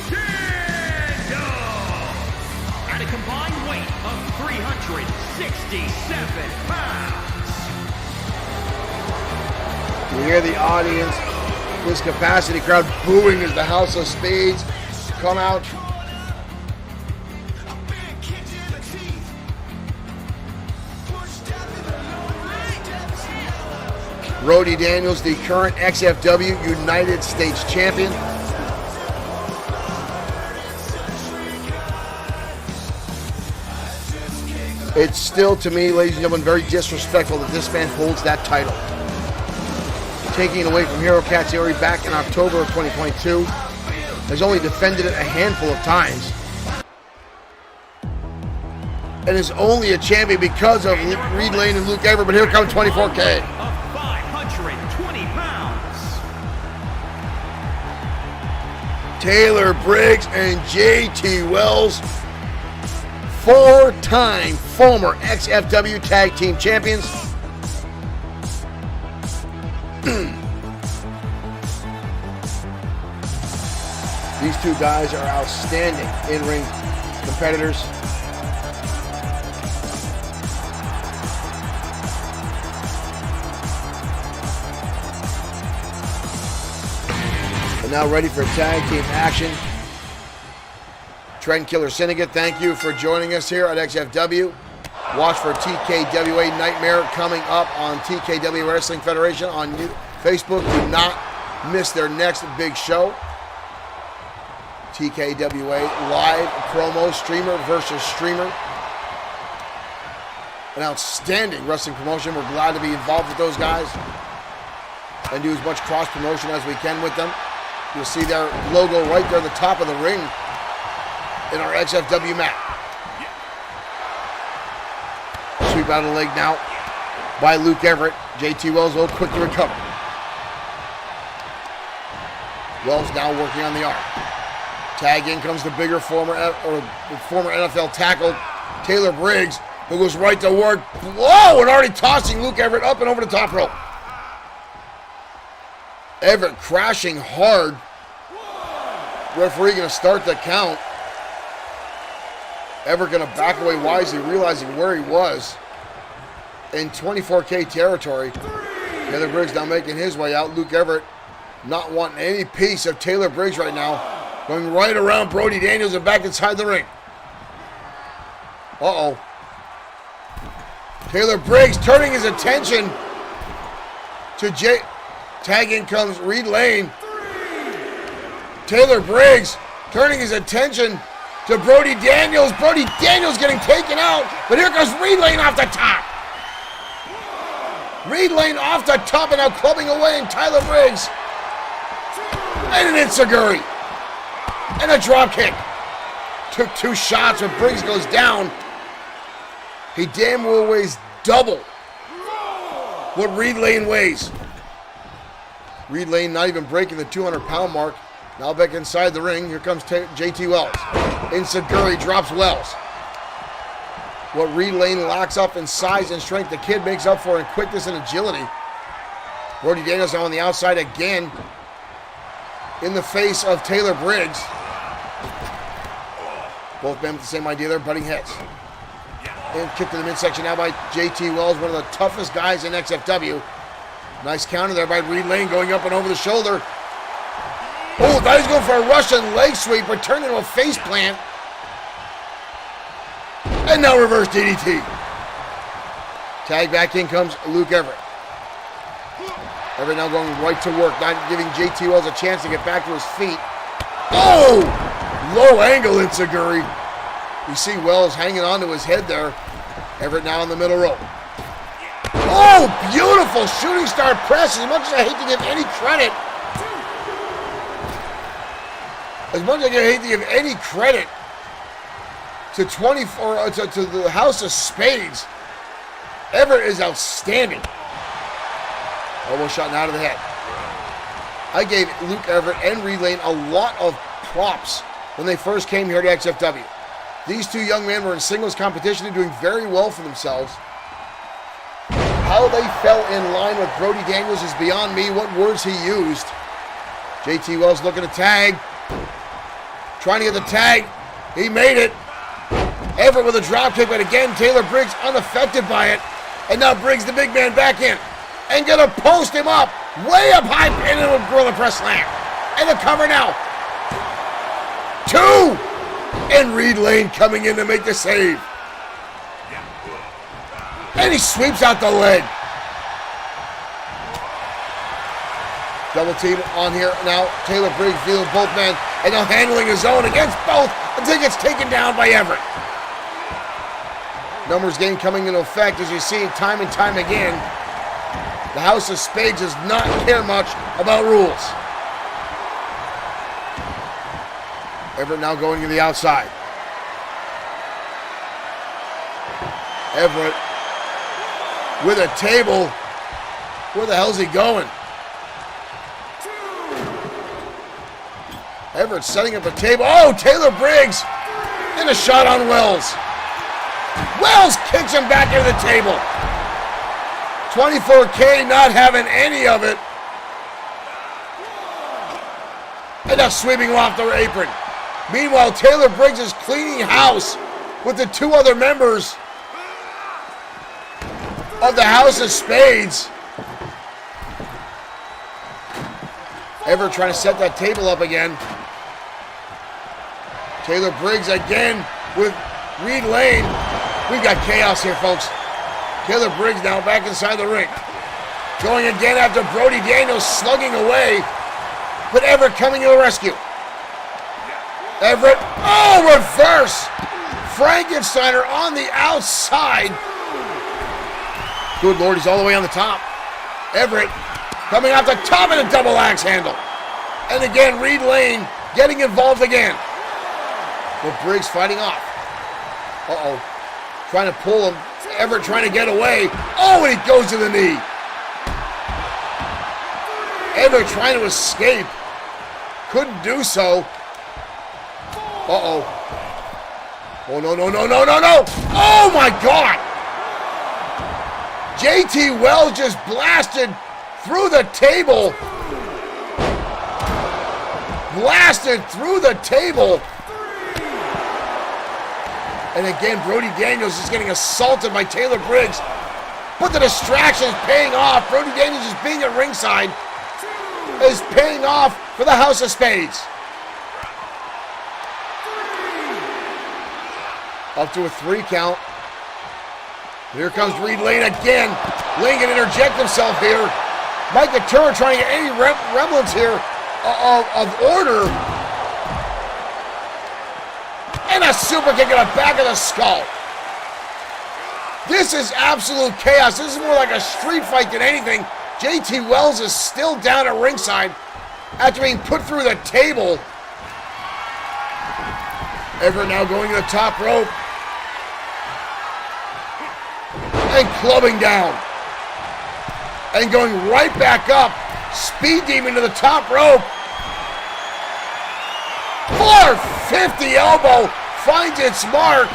Daniels at a combined weight of 367 pounds. You hear the audience, this capacity crowd booing as the House of Spades come out. Brody Daniels, the current XFW United States Champion. It's still, to me, ladies and gentlemen, very disrespectful that this man holds that title. Taking it away from Hiro Katsuyori back in October of 2022. Has only defended it a handful of times. And is only a champion because of Reed Lane and Luke Everett, but here comes 24K. 520 pounds. Taylor Briggs and JT Wells, four-time former XFW Tag Team Champions. These two guys are outstanding in-ring competitors. And now ready for tag team action. Trent Killer Syndicate, thank you for joining us here at XFW. Watch for TKWA Nightmare coming up on TKW Wrestling Federation on Facebook. Do not miss their next big show. TKWA live promo, streamer versus streamer. An outstanding wrestling promotion. We're glad to be involved with those guys and do as much cross promotion as we can with them. You'll see their logo right there at the top of the ring in our XFW map. Sweep out of the leg now by Luke Everett. JT Wells will quick to recover. Wells now working on the arm. Tag in comes the bigger former NFL tackle, Taylor Briggs, who goes right to work. Whoa, and already tossing Luke Everett up and over the top rope. Everett crashing hard. Referee going to start the count. Everett going to back away wisely, realizing where he was in 24K territory. Taylor Briggs now making his way out. Luke Everett not wanting any piece of Taylor Briggs right now. Going right around Brody Daniels and back inside the ring. Uh-oh. Taylor Briggs turning his attention to Tag in comes Reed Lane. Taylor Briggs turning his attention to Brody Daniels. Brody Daniels getting taken out, but here comes Reed Lane off the top. Reed Lane off the top and now clubbing away, and Tyler Briggs. And an enziguri. And a drop kick. Took two shots, but Briggs goes down. He damn well weighs double what Reed Lane weighs. Reed Lane not even breaking the 200-pound mark. Now back inside the ring. Here comes JT Wells. Enziguri drops Wells. What Reed Lane locks up in size and strength, the kid makes up for in quickness and agility. Brody Daniels now on the outside again. In the face of Taylor Briggs. Both men with the same idea there, butting heads. And kick to the midsection now by JT Wells, one of the toughest guys in XFW. Nice counter there by Reed Lane going up and over the shoulder. Oh, now he's going for a Russian leg sweep, but turned into a face plant. And now reverse DDT. Tag back in comes Luke Everett. Everett now going right to work, not giving JT Wells a chance to get back to his feet. Oh! Low angle enziguri. You see Wells hanging onto his head there. Everett now in the middle rope. Oh, beautiful shooting star press. As much as I hate to give any credit, to to the House of Spades, Everett is outstanding. Elbow shot out of the head. I gave Luke Everett and Reed Lane a lot of props when they first came here to XFW. These two young men were in singles competition and doing very well for themselves. How they fell in line with Brody Daniels is beyond me. What words he used. JT Wells looking to tag. Trying to get the tag. He made it. Everett with a drop kick, but again, Taylor Briggs unaffected by it. And now Briggs, the big man, back in. And gonna post him up. Way up high, and into a gorilla press slam. And the cover now. 2! And Reed Lane coming in to make the save. And he sweeps out the leg. Double team on here now. Taylor Briggs feeling both men. And now handling his own against both until he gets taken down by Everett. Numbers game coming into effect as you see time and time again. The House of Spades does not care much about rules. Everett now going to the outside. Everett with a table. Where the hell's he going? Everett setting up a table. Oh, Taylor Briggs. And a shot on Wells. Wells kicks him back into the table. 24K not having any of it. And now sweeping him off the apron. Meanwhile, Taylor Briggs is cleaning house with the two other members of the House of Spades. Everett trying to set that table up again. Taylor Briggs again with Reed Lane. We've got chaos here, folks. Taylor Briggs now back inside the ring. Going again after Brody Daniels slugging away. But Everett coming to the rescue. Everett, oh, reverse! Frankensteiner on the outside. Good Lord, he's all the way on the top. Everett coming off the top of the double axe handle. And again, Reed Lane getting involved again. But Briggs fighting off. Uh-oh. Trying to pull him. Everett trying to get away. Oh, and he goes to the knee. Everett trying to escape. Couldn't do so. Uh-oh. Oh, no, no, no, no, no, no. Oh, my God. JT Wells just blasted through the table. Blasted through the table. And again, Brody Daniels is getting assaulted by Taylor Briggs. But the distraction is paying off. Brody Daniels just being at ringside is paying off for the House of Spades. Up to a 3 count. Here comes Reed Lane again. Lane can interject himself here. Micah Turner trying to get any remnants here of order. And a super kick in the back of the skull. This is absolute chaos. This is more like a street fight than anything. JT Wells is still down at ringside after being put through the table. Everett now going to the top rope. And clubbing down. And going right back up. Speed demon to the top rope. 450 elbow finds its mark.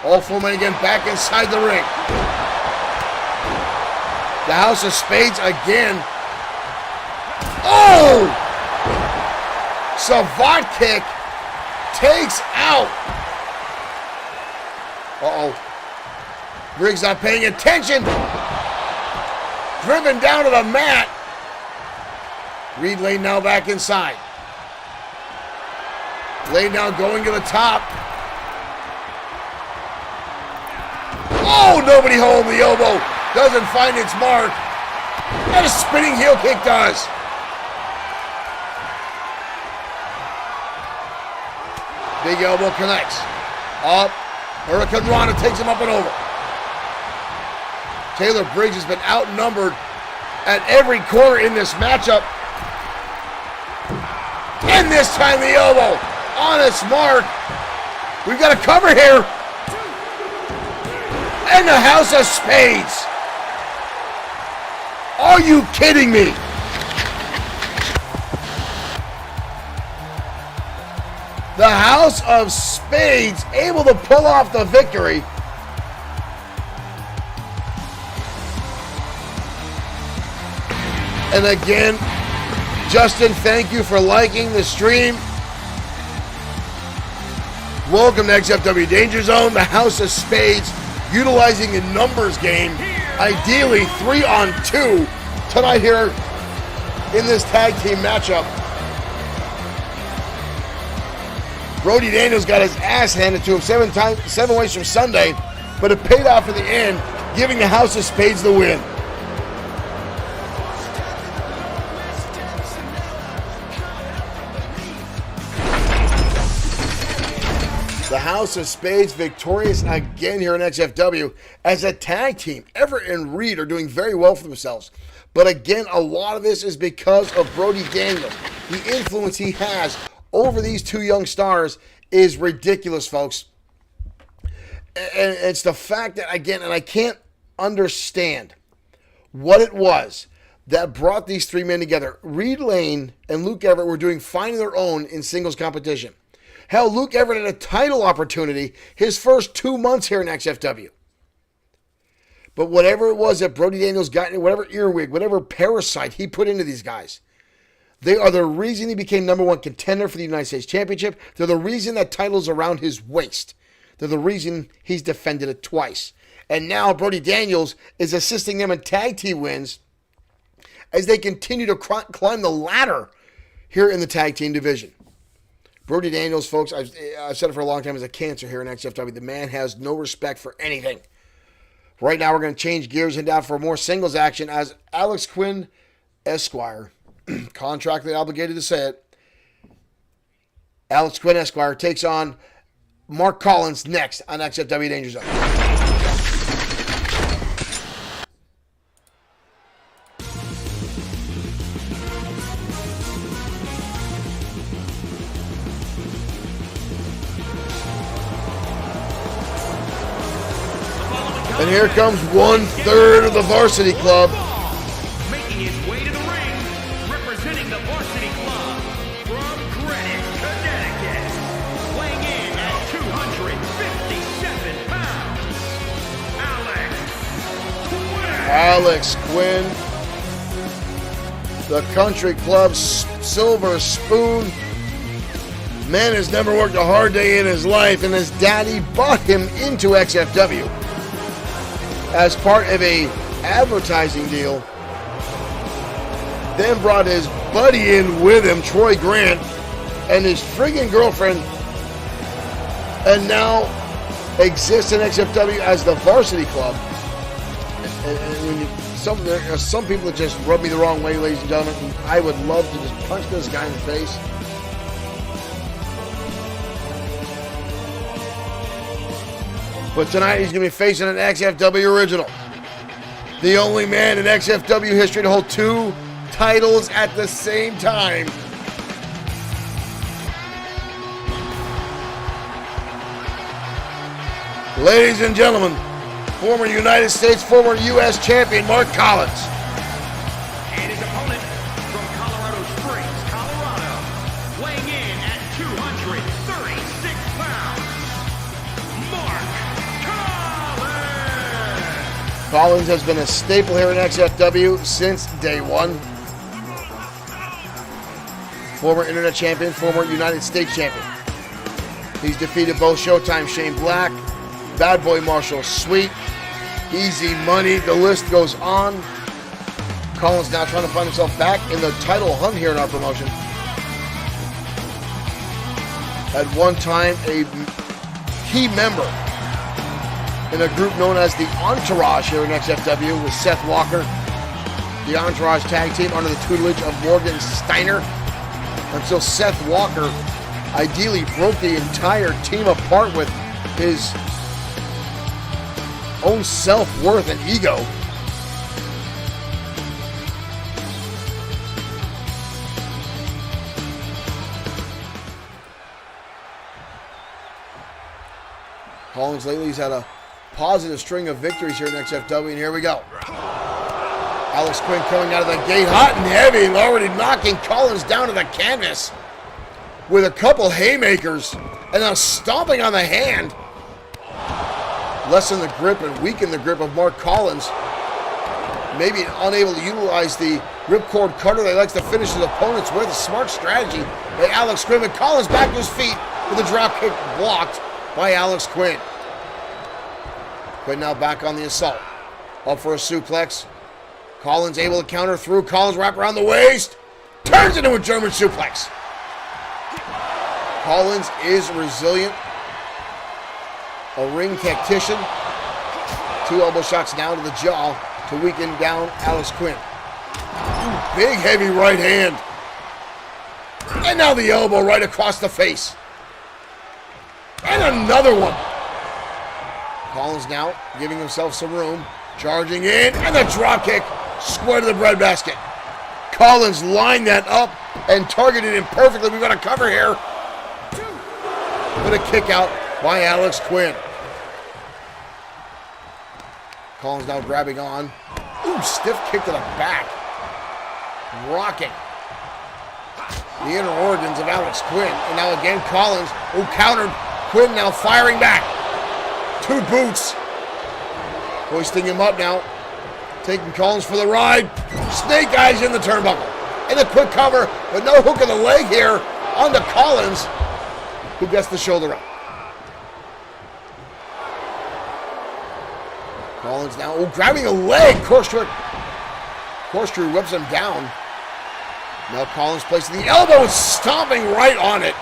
All 4 men again back inside the ring. The House of Spades again. Oh! Savant kick takes out. Uh-oh. Briggs not paying attention. Driven down to the mat. Reed Lane now back inside. Lane now going to the top. Oh, nobody holding the elbow. Doesn't find its mark. And a spinning heel kick does. Big elbow connects. Up. Hurricane Rana takes him up and over. Taylor Briggs has been outnumbered at every corner in this matchup. And this time the elbow on its mark. We've got a cover here. And the House of Spades Are you kidding me? The House of Spades able to pull off the victory. And again, Justin, thank you for liking the stream. Welcome to XFW Danger Zone, the House of Spades, utilizing a numbers game, ideally 3-on-2 tonight here in this tag team matchup. Brody Daniels got his ass handed to him 7 ways from Sunday, but it paid off in the end, giving the House of Spades the win. The House of Spades victorious again here in XFW as a tag team. Everett and Reed are doing very well for themselves. But again, a lot of this is because of Brody Daniels. The influence he has over these two young stars is ridiculous, folks. And it's the fact that, again, and I can't understand what it was that brought these three men together. Reed Lane and Luke Everett were doing fine on their own in singles competition. Hell, Luke Everett had a title opportunity his first 2 months here in XFW. But whatever it was that Brody Daniels got, whatever earwig, whatever parasite he put into these guys, they are the reason he became #1 contender for the United States Championship. They're the reason that title's around his waist. They're the reason he's defended it twice. And now Brody Daniels is assisting them in tag team wins as they continue to climb the ladder here in the tag team division. Brody Daniels, folks, I've said it for a long time, is a cancer here in XFW. The man has no respect for anything. Right now, we're going to change gears and down for more singles action as Alex Quinn, Esquire, contractually obligated to say it, Alex Quinn, Esquire, takes on Mark Collins next on XFW Danger Zone. And here comes 1/3 of the varsity club. Making his way to the ring, representing the varsity club from Greenwich, Connecticut, weighing in at 257 pounds, Alex Quinn. Alex Quinn, the country club's silver spoon. Man has never worked a hard day in his life, and his daddy bought him into XFW as part of a advertising deal. Then brought his buddy in with him, Troy Grant, and his friggin' girlfriend, and now exists in XFW as the varsity club. And when there are some people that just rub me the wrong way, ladies and gentlemen. I would love to just punch this guy in the face. But tonight he's going to be facing an XFW original. The only man in XFW history to hold 2 titles at the same time. Ladies and gentlemen, former United States, former U.S. champion Mark Collins. And his opponent from Colorado Springs, Colorado, weighing in at 236 pounds, Mark Collins. Collins has been a staple here in XFW since day one. Former Internet champion, former United States champion. He's defeated both Showtime Shane Black, Bad Boy Marshall Sweet, Easy Money, the list goes on. Collins now trying to find himself back in the title hunt here in our promotion. At one time, a key member in a group known as the Entourage here in XFW with Seth Walker. The Entourage tag team under the tutelage of Morgan Steiner, until Seth Walker ideally broke the entire team apart with his own self-worth and ego. Collins lately has had a positive string of victories here in XFW, and here we go. Alex Quinn coming out of the gate hot and heavy, already knocking Collins down to the canvas with a couple haymakers and now stomping on the hand. Lessen the grip and weaken the grip of Mark Collins. Maybe unable to utilize the ripcord cutter that he likes to finish his opponents with. A smart strategy by Alex Quinn. And Collins back to his feet with a drop kick blocked by Alex Quinn. Quinn now back on the assault. Up for a suplex. Collins able to counter through. Collins wrap around the waist. Turns into a German suplex. Collins is resilient. A ring tactician. 2 elbow shots down to the jaw to weaken down Alex Quinn. Ooh, big heavy right hand. And now the elbow right across the face. And another one. Collins now giving himself some room. Charging in. And the drop kick square to the breadbasket. Collins lined that up and targeted him perfectly. We've got a cover here. With a kick out by Alex Quinn. Collins now grabbing on. Ooh, stiff kick to the back. Rocking the inner organs of Alex Quinn. And now again Collins, who countered. Quinn now firing back. 2 boots. Hoisting him up now. Taking Collins for the ride. Snake eyes in the turnbuckle. And a quick cover, but no hook of the leg here onto Collins, who gets the shoulder up. Collins now grabbing a leg. Corkscrew whips him down. Now Collins placing the elbow and stomping right on it.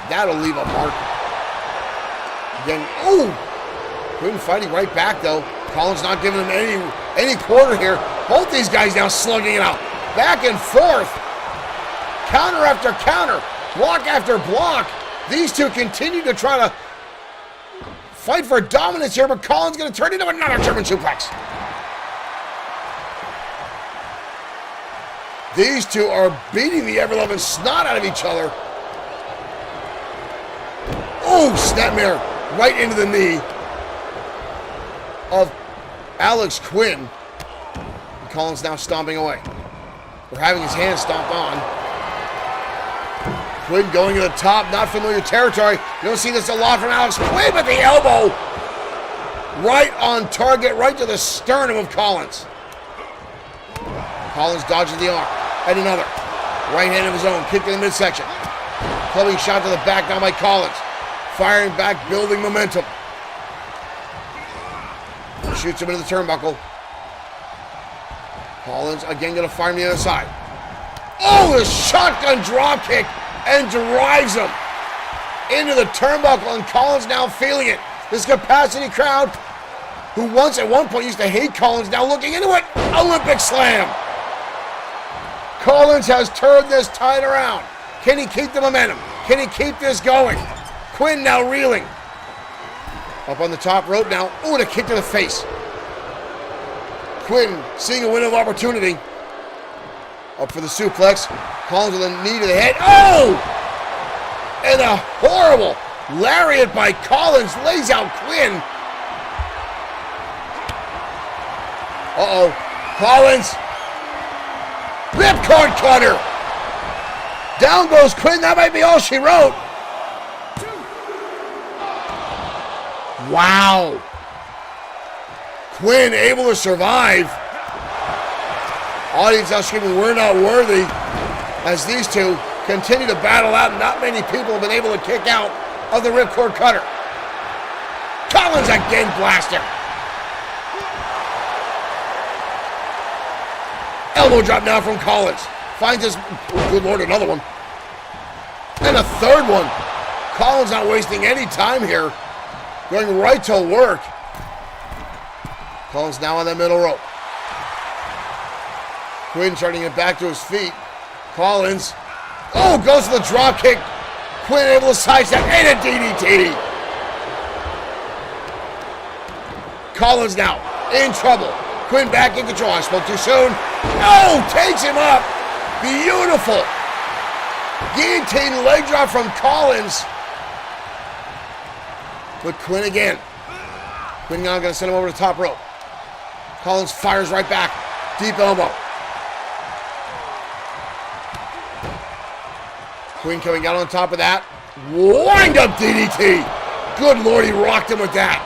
That'll leave a mark. Again, Quinn fighting right back though. Collins not giving him any quarter here. Both these guys now slugging it out. Back and forth. Counter after counter. Block after block. These two continue to try to fight for dominance here, but Collins going to turn into another German suplex. These two are beating the ever-loving snot out of each other. Oh, snapmare right into the knee of Alex Quinn. And Collins now stomping away. Or having his hand stomped on. Quinn going to the top, not familiar territory. You don't see this a lot from Alex Quinn, but the elbow right on target, right to the sternum of Collins. Collins dodges the arm. And another. Right hand of his own, kick to the midsection. Clubbing shot to the back now by Collins. Firing back, building momentum. Shoots him into the turnbuckle. Collins again going to fire him the other side. Oh, the shotgun drop kick and drives him into the turnbuckle, and Collins now feeling it. This capacity crowd, who once at one point used to hate Collins, now looking into it. Olympic slam. Collins has turned this tide around. Can he keep the momentum? Can he keep this going? Quinn now reeling. Up on the top rope now. Oh, and a kick to the face. Quinn seeing a window of opportunity. Up for the suplex. Collins with a knee to the head. Oh! And a horrible lariat by Collins lays out Quinn. Uh-oh. Collins. Ripcord cutter. Down goes Quinn. That might be all she wrote. Wow. Quinn able to survive. Audience now screaming, "We're not worthy," as these two continue to battle out, and not many people have been able to kick out of the ripcord cutter. Collins again blaster. Elbow drop now from Collins. Finds his, oh, good Lord, another one. And a third one. Collins not wasting any time here. Going right to work. Collins now on the middle rope. Quinn trying to get back to his feet. Collins. Oh, goes to the drop kick. Quinn able to sidestep and a DDT. Collins now in trouble. Quinn back in control. I spoke too soon. No, takes him up. Beautiful. Guillotine leg drop from Collins. But Quinn again. Quinn now going to send him over the top rope. Collins fires right back. Deep elbow. Quinn coming out on top of that. Wind up DDT. Good Lord, he rocked him with that.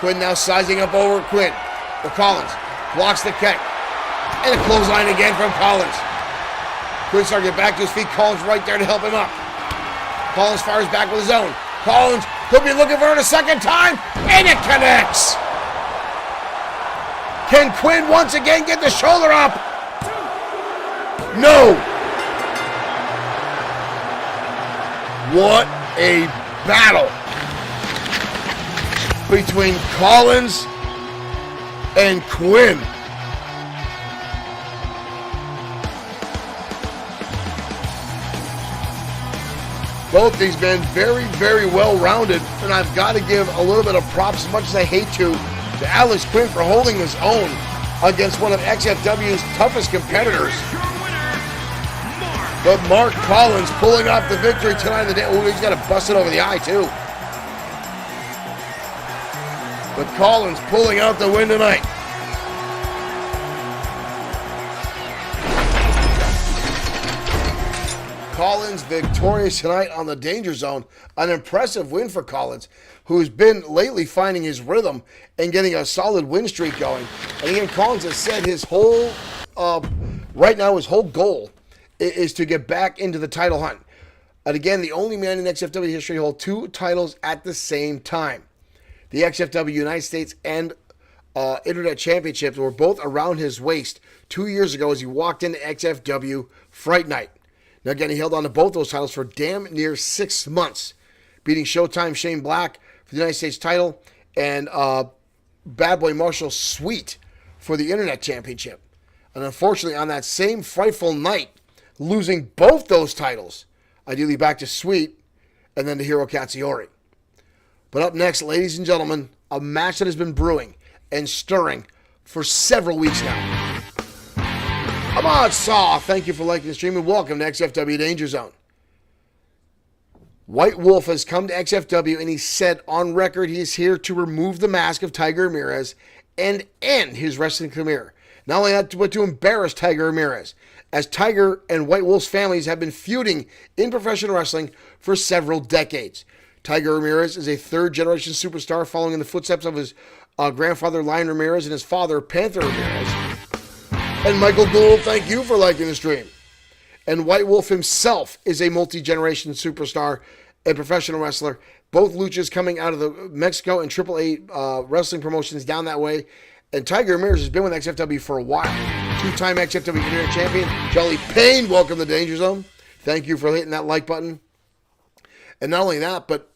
Quinn now sizing up over Quinn. Or Collins. Blocks the kick. And a clothesline again from Collins. Quinn starting to get back to his feet. Collins right there to help him up. Collins fires back with his own. Collins could be looking for it a second time. And it connects. Can Quinn once again get the shoulder up? No. What a battle between Collins and Quinn. Both these men very, very well-rounded, and I've got to give a little bit of props, as much as I hate to Alex Quinn for holding his own against one of XFW's toughest competitors. But Mark Collins pulling off the victory tonight in the day. Oh, he's got to bust it over the eye, too. But Collins pulling out the win tonight. Collins victorious tonight on the Danger Zone. An impressive win for Collins, who's been lately finding his rhythm and getting a solid win streak going. And again, Collins has said his whole, right now, his whole goal is to get back into the title hunt. And again, the only man in XFW history to hold 2 titles at the same time. The XFW United States and Internet Championships were both around his waist 2 years ago as he walked into XFW Fright Night. Now again, he held on to both those titles for damn near 6 months, beating Showtime Shane Black for the United States title and Bad Boy Marshall Sweet for the Internet Championship. And unfortunately, on that same frightful night, losing both those titles, ideally back to Sweet and then to Hiro Katsuyori. But up next, ladies and gentlemen, a match that has been brewing and stirring for several weeks now. Ahmad Saw, thank you for liking the stream and welcome to XFW Danger Zone. White Wolf has come to XFW and he said on record he is here to remove the mask of Tiger Ramirez and end his wrestling career. Not only that, but to embarrass Tiger Ramirez, as Tiger and White Wolf's families have been feuding in professional wrestling for several decades. Tiger Ramirez is a third-generation superstar following in the footsteps of his grandfather Lion Ramirez and his father Panther Ramirez. And Michael Gould, thank you for liking the stream. And White Wolf himself is a multi-generation superstar and professional wrestler. Both luchas coming out of the Mexico and AAA wrestling promotions down that way. And Tiger Ramirez has been with XFW for a while. 2-time XFW Internet Champion. Jolly Payne, welcome to Danger Zone. Thank you for hitting that like button. And not only that, but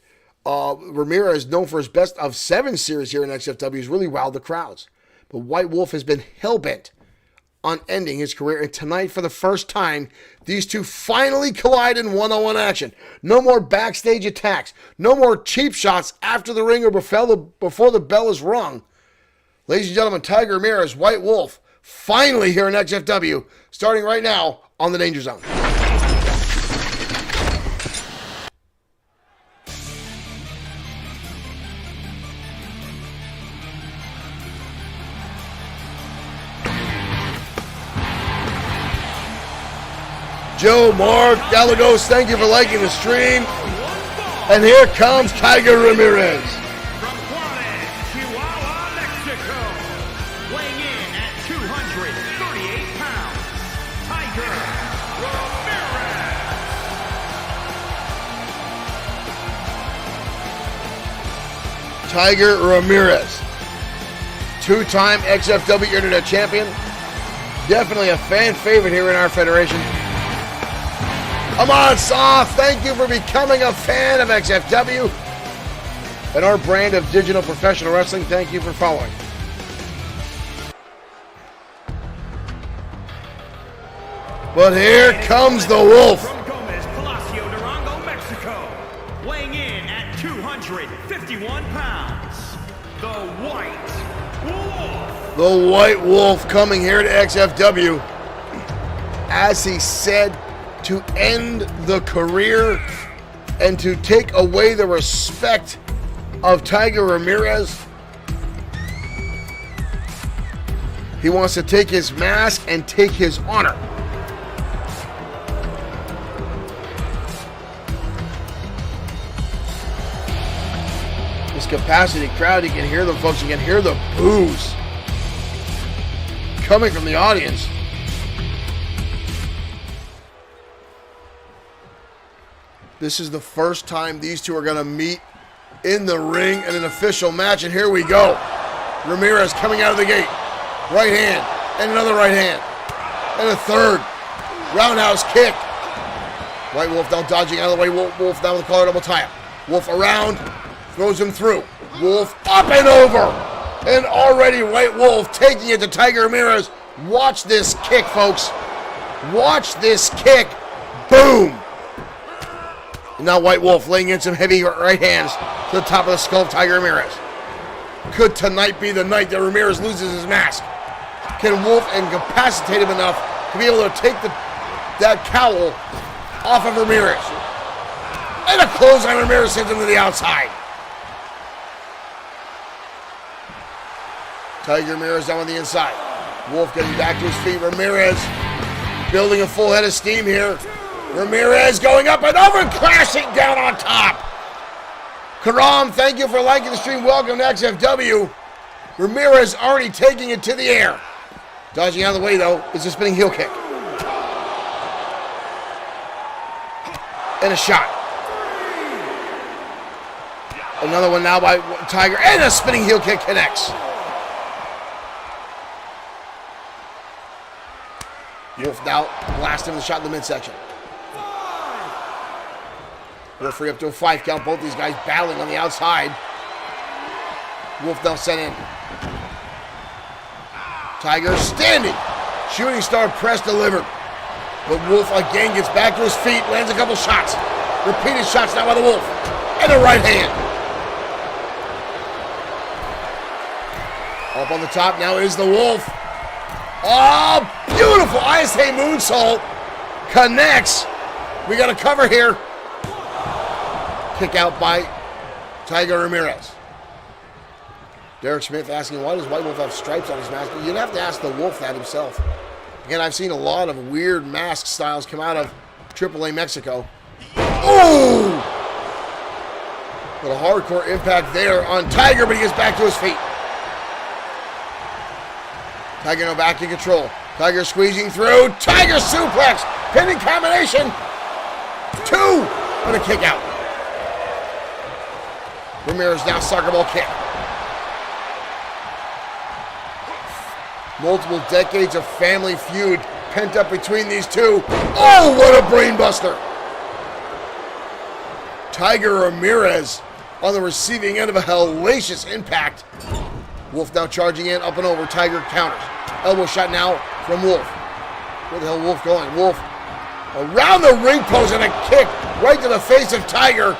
Ramirez, known for his best of 7 series here in XFW, has really wowed the crowds. But White Wolf has been hell-bent on ending his career. And tonight, for the first time, these two finally collide in one-on-one action. No more backstage attacks. No more cheap shots after the ring or before the bell is rung. Ladies and gentlemen, Tiger Ramirez, White Wolf, finally here in XFW, starting right now on the Danger Zone. Joe, Mark, Galagos, thank you for liking the stream. And here comes Tiger Ramirez. From Juarez, Chihuahua, Mexico, weighing in at 238 pounds, Tiger Ramirez. Tiger Ramirez, 2-time XFW Internet Champion. Definitely a fan favorite here in our federation. Ahmad Saw, thank you for becoming a fan of XFW and our brand of digital professional wrestling. Thank you for following. But here comes the Wolf. From Gomez, Palacio, Durango, Mexico, weighing in at 251 pounds, the White Wolf. The White Wolf coming here to XFW, as he said, to end the career and to take away the respect of Tiger Ramirez. He wants to take his mask and take his honor. This capacity crowd, you can hear them, folks. You can hear the boos coming from the audience. This is the first time these two are going to meet in the ring in an official match, and here we go. Ramirez coming out of the gate. Right hand, and another right hand, and a third. Roundhouse kick. White Wolf now dodging out of the way. Wolf down with the collar double tie-up. Wolf around, throws him through. Wolf up and over. And already White Wolf taking it to Tiger Ramirez. Watch this kick, folks. Watch this kick. Boom. And now White Wolf laying in some heavy right hands to the top of the skull of Tiger Ramirez. Could tonight be the night that Ramirez loses his mask? Can Wolf incapacitate him enough to be able to take that cowl off of Ramirez? And a clothesline. Ramirez sends him to the outside. Tiger Ramirez down on the inside. Wolf getting back to his feet. Ramirez building a full head of steam here. Ramirez going up and over, crashing down on top. Karam, thank you for liking the stream. Welcome to XFW. Ramirez already taking it to the air. Dodging out of the way, though, is a spinning heel kick. And a shot. Another one now by Tiger, and a spinning heel kick connects. Wolf now blasting the shot in the midsection. Referee up to a 5 count. Both these guys battling on the outside. Wolf now sent in. Tiger standing. Shooting star press delivered. But Wolf again gets back to his feet. Lands a couple shots. Repeated shots now by the Wolf. And a right hand. Up on the top now is the Wolf. Oh, beautiful ISA moonsault. Connects. We got a cover here. Kick out by Tiger Ramirez. Derek Smith asking, why does White Wolf have stripes on his mask? You'd have to ask the Wolf that himself. Again, I've seen a lot of weird mask styles come out of AAA Mexico. Ooh! Little hardcore impact there on Tiger, but he gets back to his feet. Tiger now back in control. Tiger squeezing through. Tiger suplex. Pinning combination. 2 and a kick out. Ramirez now soccer ball kick. Multiple decades of family feud pent up between these two. Oh, what a brain buster. Tiger Ramirez on the receiving end of a hellacious impact. Wolf now charging in, up and over. Tiger counters. Elbow shot now from Wolf. Where the hell Wolf going? Wolf around the ring post and a kick right to the face of Tiger.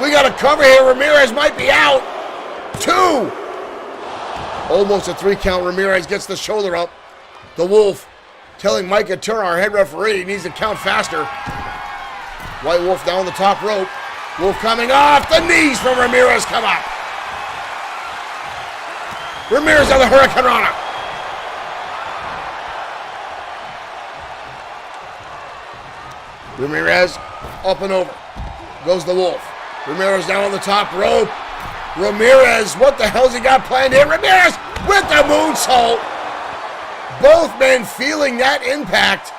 We got a cover here. Ramirez might be out. 2. Almost a 3 count. Ramirez gets the shoulder up. The Wolf telling Micah Turner, our head referee, he needs to count faster. White Wolf down the top rope. Wolf coming off. The knees from Ramirez come up. Ramirez on the Hurricane Rana. Ramirez up and over. Goes the Wolf. Ramirez down on the top rope. Ramirez, what the hell's he got planned here? Ramirez with the moonsault. Both men feeling that impact.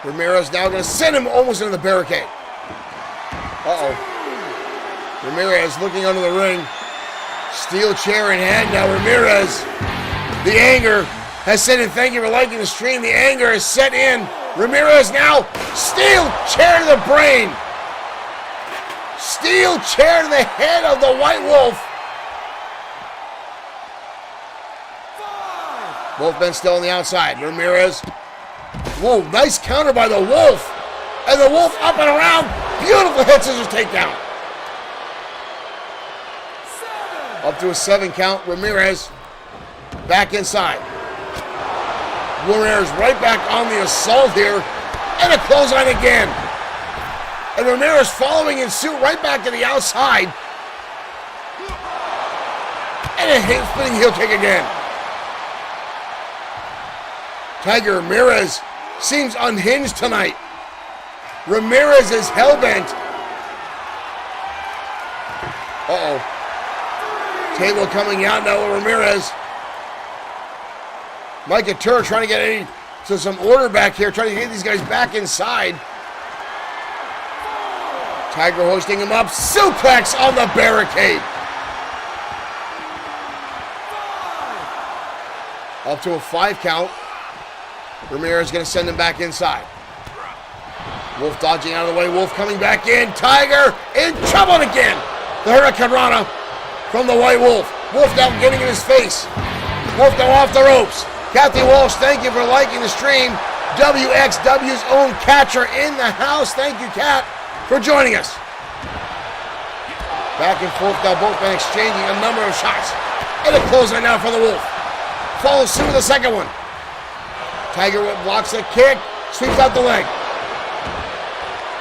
Ramirez now going to send him almost into the barricade. Uh-oh. Ramirez looking under the ring. Steel chair in hand now. Ramirez, the anger has set in. Thank you for liking the stream. The anger has set in. Ramirez now, steel chair to the brain. Steel chair to the head of the White Wolf. 5. Both men still on the outside. Ramirez. Whoa, nice counter by the Wolf. And the Wolf up and around. Beautiful head scissors takedown. 7. Up to a 7 count. Ramirez back inside. Ramirez right back on the assault here. And a clothesline again. And Ramirez following in suit right back to the outside. And a spinning heel kick again. Tiger Ramirez seems unhinged tonight. Ramirez is hellbent. Table coming out now with Ramirez. Mike Couture trying to get some order back here, trying to get these guys back inside. Tiger hoisting him up. Suplex on the barricade. Up to a 5 count. Ramirez going to send him back inside. Wolf dodging out of the way. Wolf coming back in. Tiger in trouble again. The Hurricane Rana from the White Wolf. Wolf now getting in his face. Wolf now off the ropes. Kathy Walsh, thank you for liking the stream. WXW's own catcher in the house. Thank you, Kat, for joining us. Back and forth now, both men exchanging a number of shots. And a clothesline now for the Wolf. Follows suit with the second one. Tiger blocks the kick, sweeps out the leg.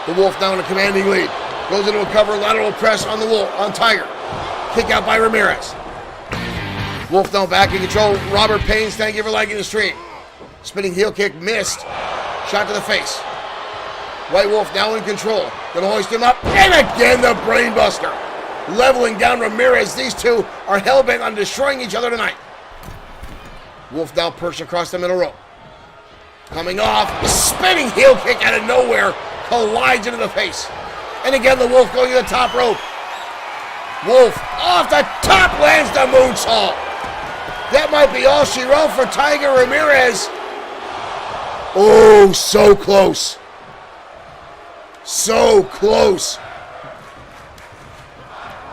The Wolf now in a commanding lead. Goes into a cover lateral press on the Wolf, on Tiger. Kick out by Ramirez. Wolf now back in control. Robert Paynes, thank you for liking the stream. Spinning heel kick, missed. Shot to the face. White Wolf now in control. Gonna hoist him up. And again the brainbuster. Leveling down Ramirez. These two are hell-bent on destroying each other tonight. Wolf now perched across the middle rope. Coming off. A spinning heel kick out of nowhere. Collides into the face. And again the Wolf going to the top rope. Wolf off the top lands the moonsault. That might be all she wrote for Tiger Ramirez. Oh, so close. So close.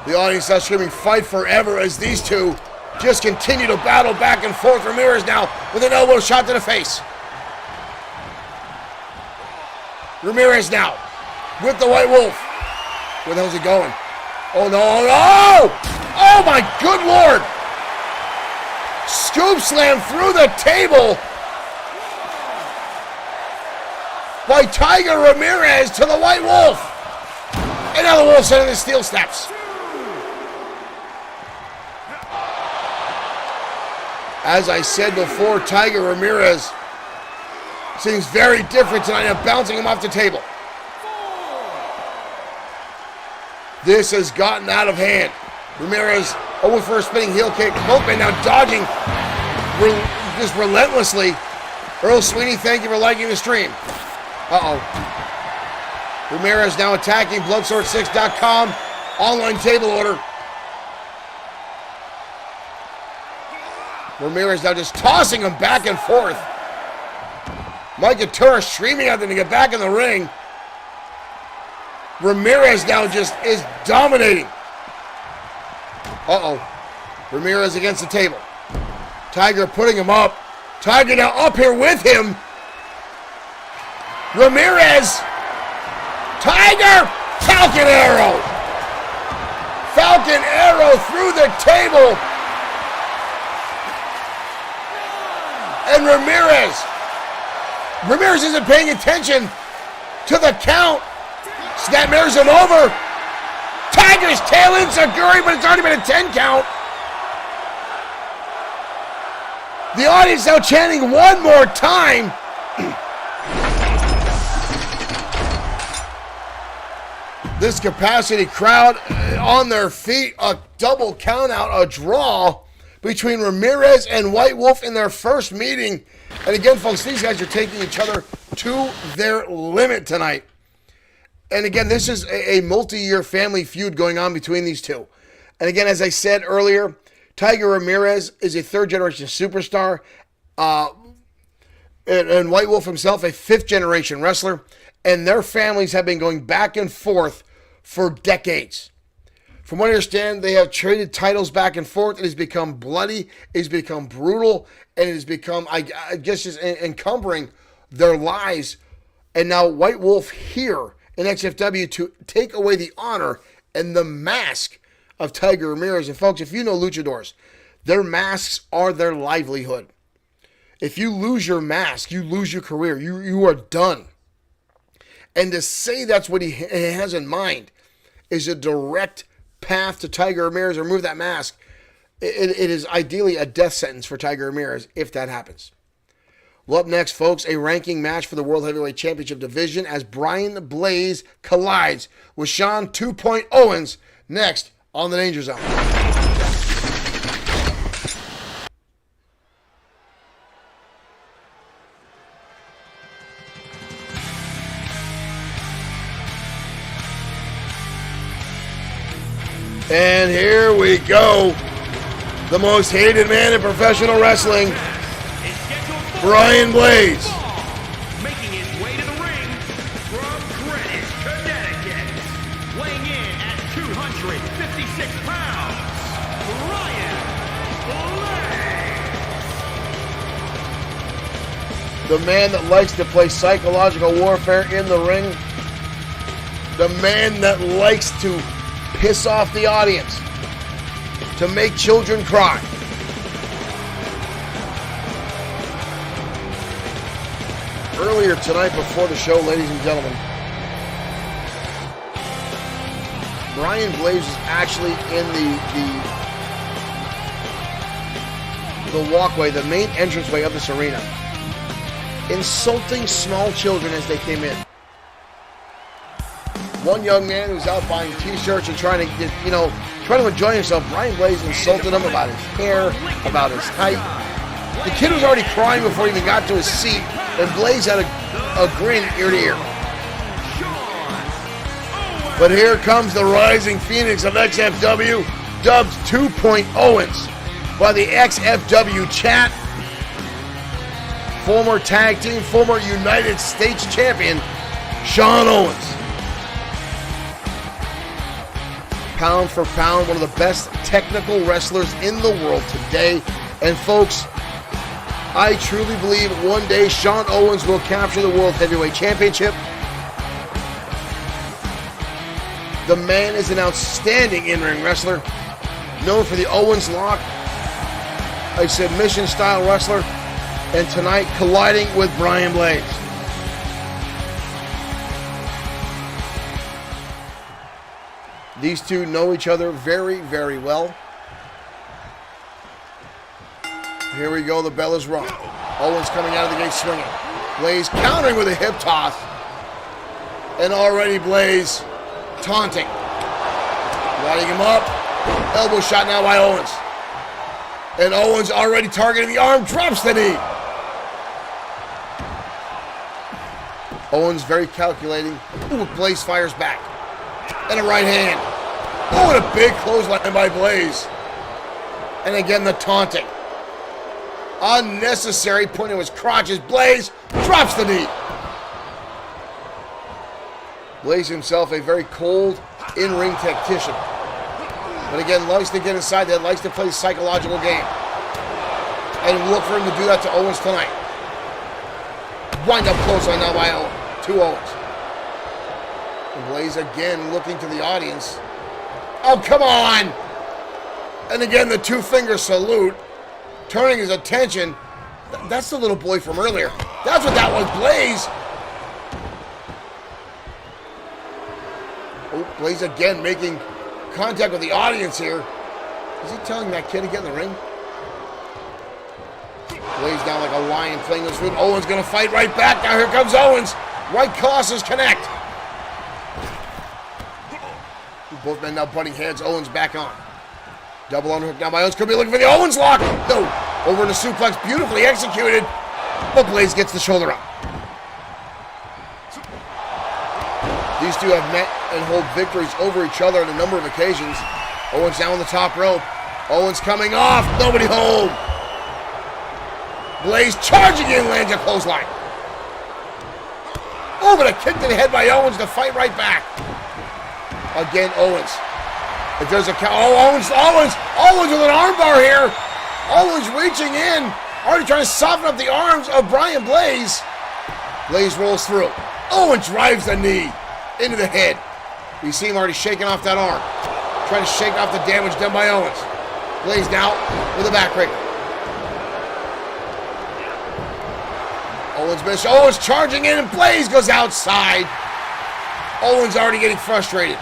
The audience now screaming fight forever as these two just continue to battle back and forth. Ramirez now with an elbow shot to the face. Ramirez now with the White Wolf. Where the hell's he going? Oh no, no! Oh my good Lord! Scoop slam through the table by Tiger Ramirez to the White Wolf. And now the Wolf sending the steel steps. As I said before, Tiger Ramirez seems very different tonight of bouncing him off the table. This has gotten out of hand. Ramirez over for a spinning heel kick. Both men now dodging just relentlessly. Earl Sweeney, thank you for liking the stream. Ramirez now attacking Bloodsword6.com. Online table order. Ramirez now just tossing him back and forth. Mike Couture streaming at them to get back in the ring. Ramirez now just is dominating. Ramirez against the table. Tiger putting him up. Tiger now up here with him. Ramirez. Tiger. Falcon Arrow. Falcon Arrow through the table. And Ramirez isn't paying attention to the count. Snaps him over. Tiger's tail enziguri, but it's already been a 10 count. The audience now chanting one more time. This capacity crowd on their feet. A double count out, a draw between Ramirez and White Wolf in their first meeting. And again, folks, these guys are taking each other to their limit tonight. And again, this is a multi-year family feud going on between these two. And again, as I said earlier, Tiger Ramirez is a third-generation superstar. And White Wolf himself, a fifth-generation wrestler. And their families have been going back and forth for decades. From what I understand, they have traded titles back and forth. It has become bloody. It has become brutal. And it has become, I guess, just encumbering their lives. And now White Wolf here in XFW to take away the honor and the mask of Tiger Ramirez. And folks, if you know luchadors, their masks are their livelihood. If you lose your mask, you lose your career. You are done. And to say that's what he has in mind is a direct path to Tiger Ramirez. Remove that mask. it is ideally a death sentence for Tiger Ramirez if that happens. Well, up next, folks, a ranking match for the World Heavyweight Championship division as Brian Blaze collides with Sean 2.0 Owens next on the Danger Zone. And here we go. The most hated man in professional wrestling, Brian Blaze. Making his way to the ring from Greenwich, Connecticut. Weighing in at 256 pounds, Brian Blaze. The man that likes to play psychological warfare in the ring. The man that likes to piss off the audience, to make children cry. Earlier tonight before the show, ladies and gentlemen, Brian Blaze is actually in the walkway, the main entranceway of this arena, insulting small children as they came in. One young man who's out buying t-shirts and trying to enjoy himself. Brian Blaze insulted him about his hair, about his height. The kid was already crying before he even got to his seat, and Blaze had a grin ear to ear. But here comes the rising phoenix of XFW, dubbed 2.0 Owens by the XFW chat. Former tag team, former United States champion, Sean Owens. Pound for pound, one of the best technical wrestlers in the world today. And folks, I truly believe one day Sean Owens will capture the World Heavyweight Championship. The man is an outstanding in-ring wrestler, known for the Owens lock, a submission-style wrestler, and tonight colliding with Brian Blaze. These two know each other very, very well. Here we go, the bell is rung. Owens coming out of the gate swinging. Blaze countering with a hip toss. And already Blaze taunting. Lighting him up. Elbow shot now by Owens. And Owens already targeting the arm, drops the knee. Owens very calculating. Ooh, Blaze fires back. And a right hand. Oh, and a big clothesline by Blaze. And again, the taunting. Unnecessary, pointing to his crotches. Blaze drops the knee. Blaze himself, a very cold in-ring tactician. But again, likes to get inside that, likes to play the psychological game. And look for him to do that to Owens tonight. Wind up clothesline now by Owens. Blaze again looking to the audience. Oh, come on! And again, the two-finger salute, turning his attention. That's the little boy from earlier. That's what that was, Blaze. Oh, Blaze again making contact with the audience here. Is he telling that kid to get in the ring? Blaze down like a lion playing this food. Owens gonna fight right back. Now here comes Owens. Right Colossus connect. Both men now butting heads. Owens back on. Double underhook down by Owens. Could be looking for the Owens lock. No. Over in the suplex. Beautifully executed. But Blaze gets the shoulder up. These two have met and hold victories over each other on a number of occasions. Owens down on the top rope. Owens coming off. Nobody home. Blaze charging in. Lands a clothesline. Oh, but a kick to the head by Owens to fight right back. Again, Owens. If there's a count, Owens with an armbar here. Owens reaching in, already trying to soften up the arms of Brian Blaze. Blaze rolls through. Owens drives the knee into the head. You see him already shaking off that arm, trying to shake off the damage done by Owens. Blaze now with a backbreaker. Owens missed. Owens charging in, and Blaze goes outside. Owens already getting frustrated.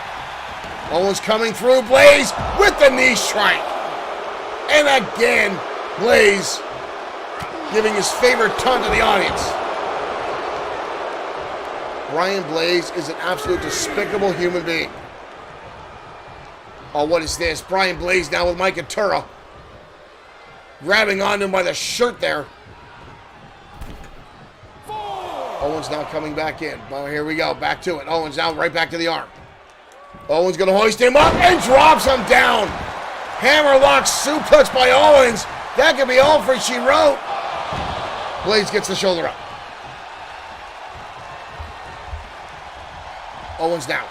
Owens coming through. Blaze with the knee strike. And again, Blaze giving his favorite taunt to the audience. Brian Blaze is an absolute despicable human being. Oh, what is this? Brian Blaze now with Mike Atura. Grabbing onto him by the shirt there. Owens now coming back in. Well, here we go. Back to it. Owens now right back to the arm. Owens going to hoist him up and drops him down. Hammerlock suplex by Owens. That could be all for she wrote. Blaze gets the shoulder up. Owens now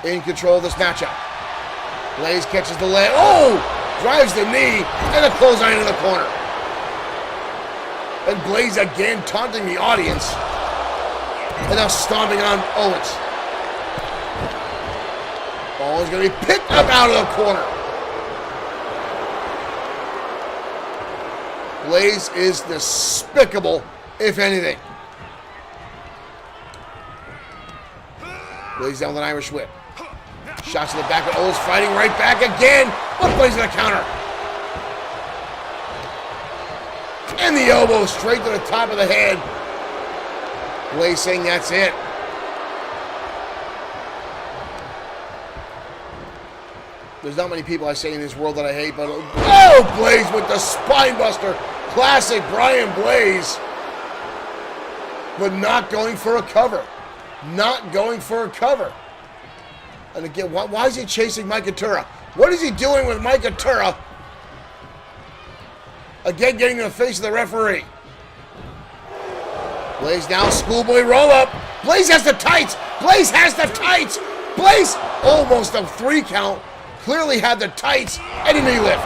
in control of this matchup. Blaze catches the leg. Oh! Drives the knee and a clothesline into the corner. And Blaze again taunting the audience. And now stomping on Owens. Owens going to be picked up out of the corner. Blaze is despicable, if anything. Blaze down with an Irish whip. Shots to the back, but Owens fighting right back again. But Blaze in the counter. And the elbow straight to the top of the head. Blaze saying that's it. There's not many people I say in this world that I hate, but oh, Blaze with the spine buster. Classic Brian Blaze. But not going for a cover. Not going for a cover. And again, why is he chasing Mike Atura? What is he doing with Mike Atura? Again, getting in the face of the referee. Blaze now, schoolboy roll up. Blaze has the tights. Blaze has the tights. Blaze almost a 3 count. Clearly had the tights and a knee lift.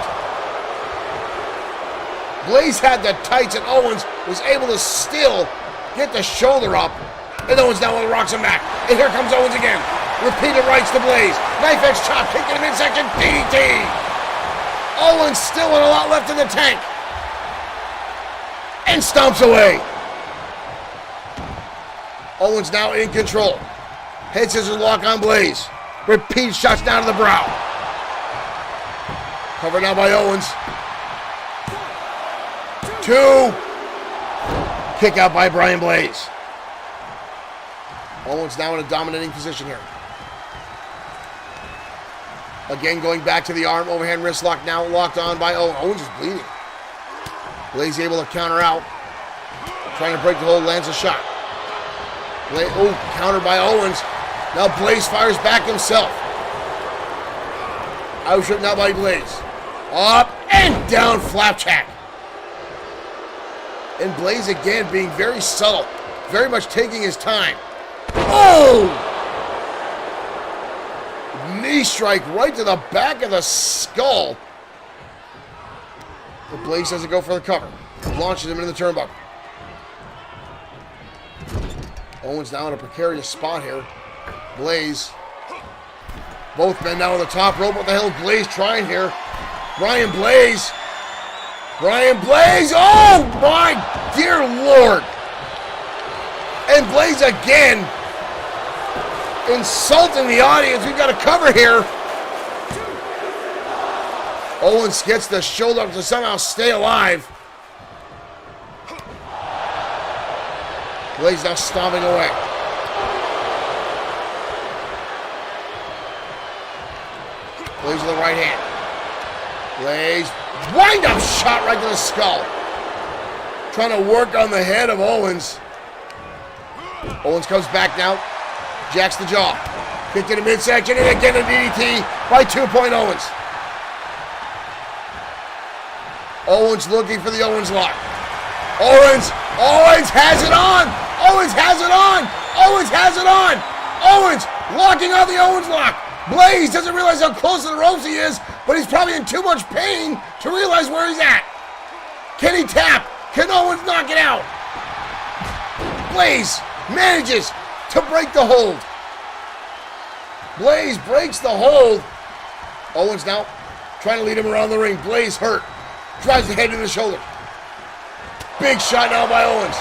Blaze had the tights and Owens was able to still get the shoulder up. And Owens now rocks him back. And here comes Owens again. Repeated rights to Blaze. Knife edge chop, kick in the midsection, DDT. Owens still with a lot left in the tank. And stomps away. Owens now in control. Head scissors lock on Blaze. Repeat shots down to the brow. Covered now by Owens. 2. Kick out by Brian Blaze. Owens now in a dominating position here. Again going back to the arm. Overhand wrist lock now locked on by Owens. Owens is bleeding. Blaze able to counter out. Trying to break the hold, lands a shot. Countered by Owens. Now Blaze fires back himself. Outshot now by Blaze. Up and down flapjack. And Blaze again being very subtle. Very much taking his time. Oh! Knee strike right to the back of the skull. But Blaze doesn't go for the cover. Launches him into the turnbuckle. Owens now in a precarious spot here. Blaze. Both men now on the top rope. What the hell is Blaze trying here? Brian Blaze. Brian Blaze. Oh my dear Lord. And Blaze again insulting the audience. We've got a cover here. Owens gets the shoulder up to somehow stay alive. Blaze now stomping away. Blaze with the right hand. Blaze, wind up shot right to the skull. Trying to work on the head of Owens. Owens comes back now. Jacks the jaw. Kick to the midsection and again a DDT by 2 Point Owens. Owens looking for the Owens lock. Owens has it on. Owens has it on. Owens has it on. Owens locking on the Owens lock. Blaze doesn't realize how close to the ropes he is, but he's probably in too much pain to realize where he's at. Can he tap? Can Owens knock it out? Blaze manages to break the hold. Blaze breaks the hold. Owens now trying to lead him around the ring. Blaze hurt. Drives the head to the shoulder. Big shot now by Owens.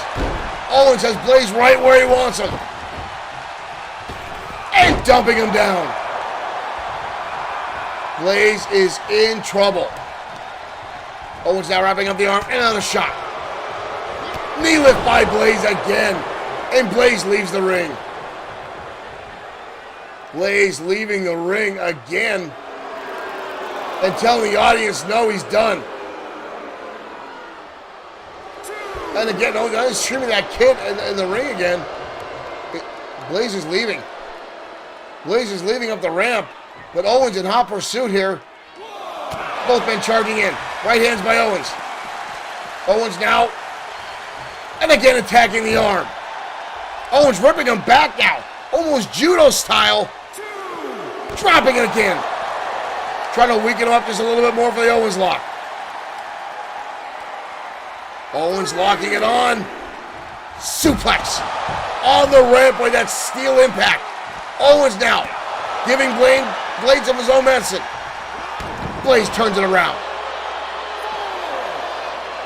Owens has Blaze right where he wants him. And dumping him down. Blaze is in trouble. Owens now wrapping up the arm. And another shot. Knee lift by Blaze again. And Blaze leaves the ring. Blaze leaving the ring again. And telling the audience, no, he's done. And again, he's streaming that kid in the ring again. Blaze is leaving. Blaze is leaving up the ramp. But Owens in hot pursuit here. Both men charging in. Right hands by Owens. Owens now. And again attacking the arm. Owens ripping him back now. Almost judo style. Dropping it again. Trying to weaken him up just a little bit more for the Owens lock. Owens locking it on. Suplex. On the ramp with that steel impact. Owens now giving Blaze of his own medicine. Blaze turns it around.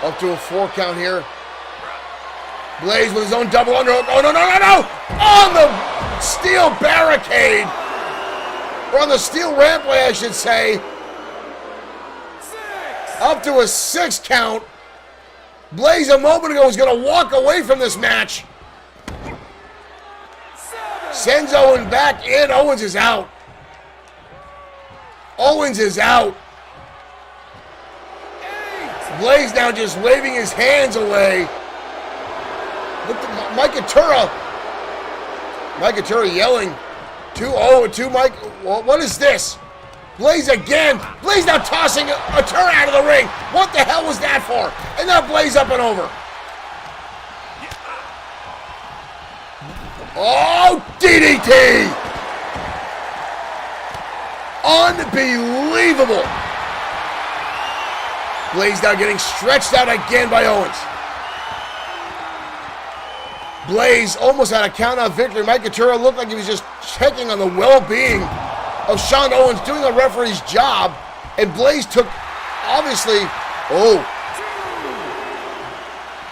Up to a 4 count here. Blaze with his own double underhook. Oh, no. On the steel barricade. Or on the steel rampway, I should say. 6. Up to a 6 count. Blaze a moment ago was going to walk away from this match. 7. Sends Owens back in. Owens is out. Owens is out. 8. Blaze now just waving his hands away. Look at Mike Atura. Mike Atura yelling to Mike. What is this? Blaze again. Blaze now tossing Atura out of the ring. What the hell was that for? And now Blaze up and over. Oh, DDT! Unbelievable. Blaze now getting stretched out again by Owens. Blaze almost had a count-out victory. Mike Atura looked like he was just checking on the well-being of Sean Owens, doing a referee's job. And Blaze took, obviously,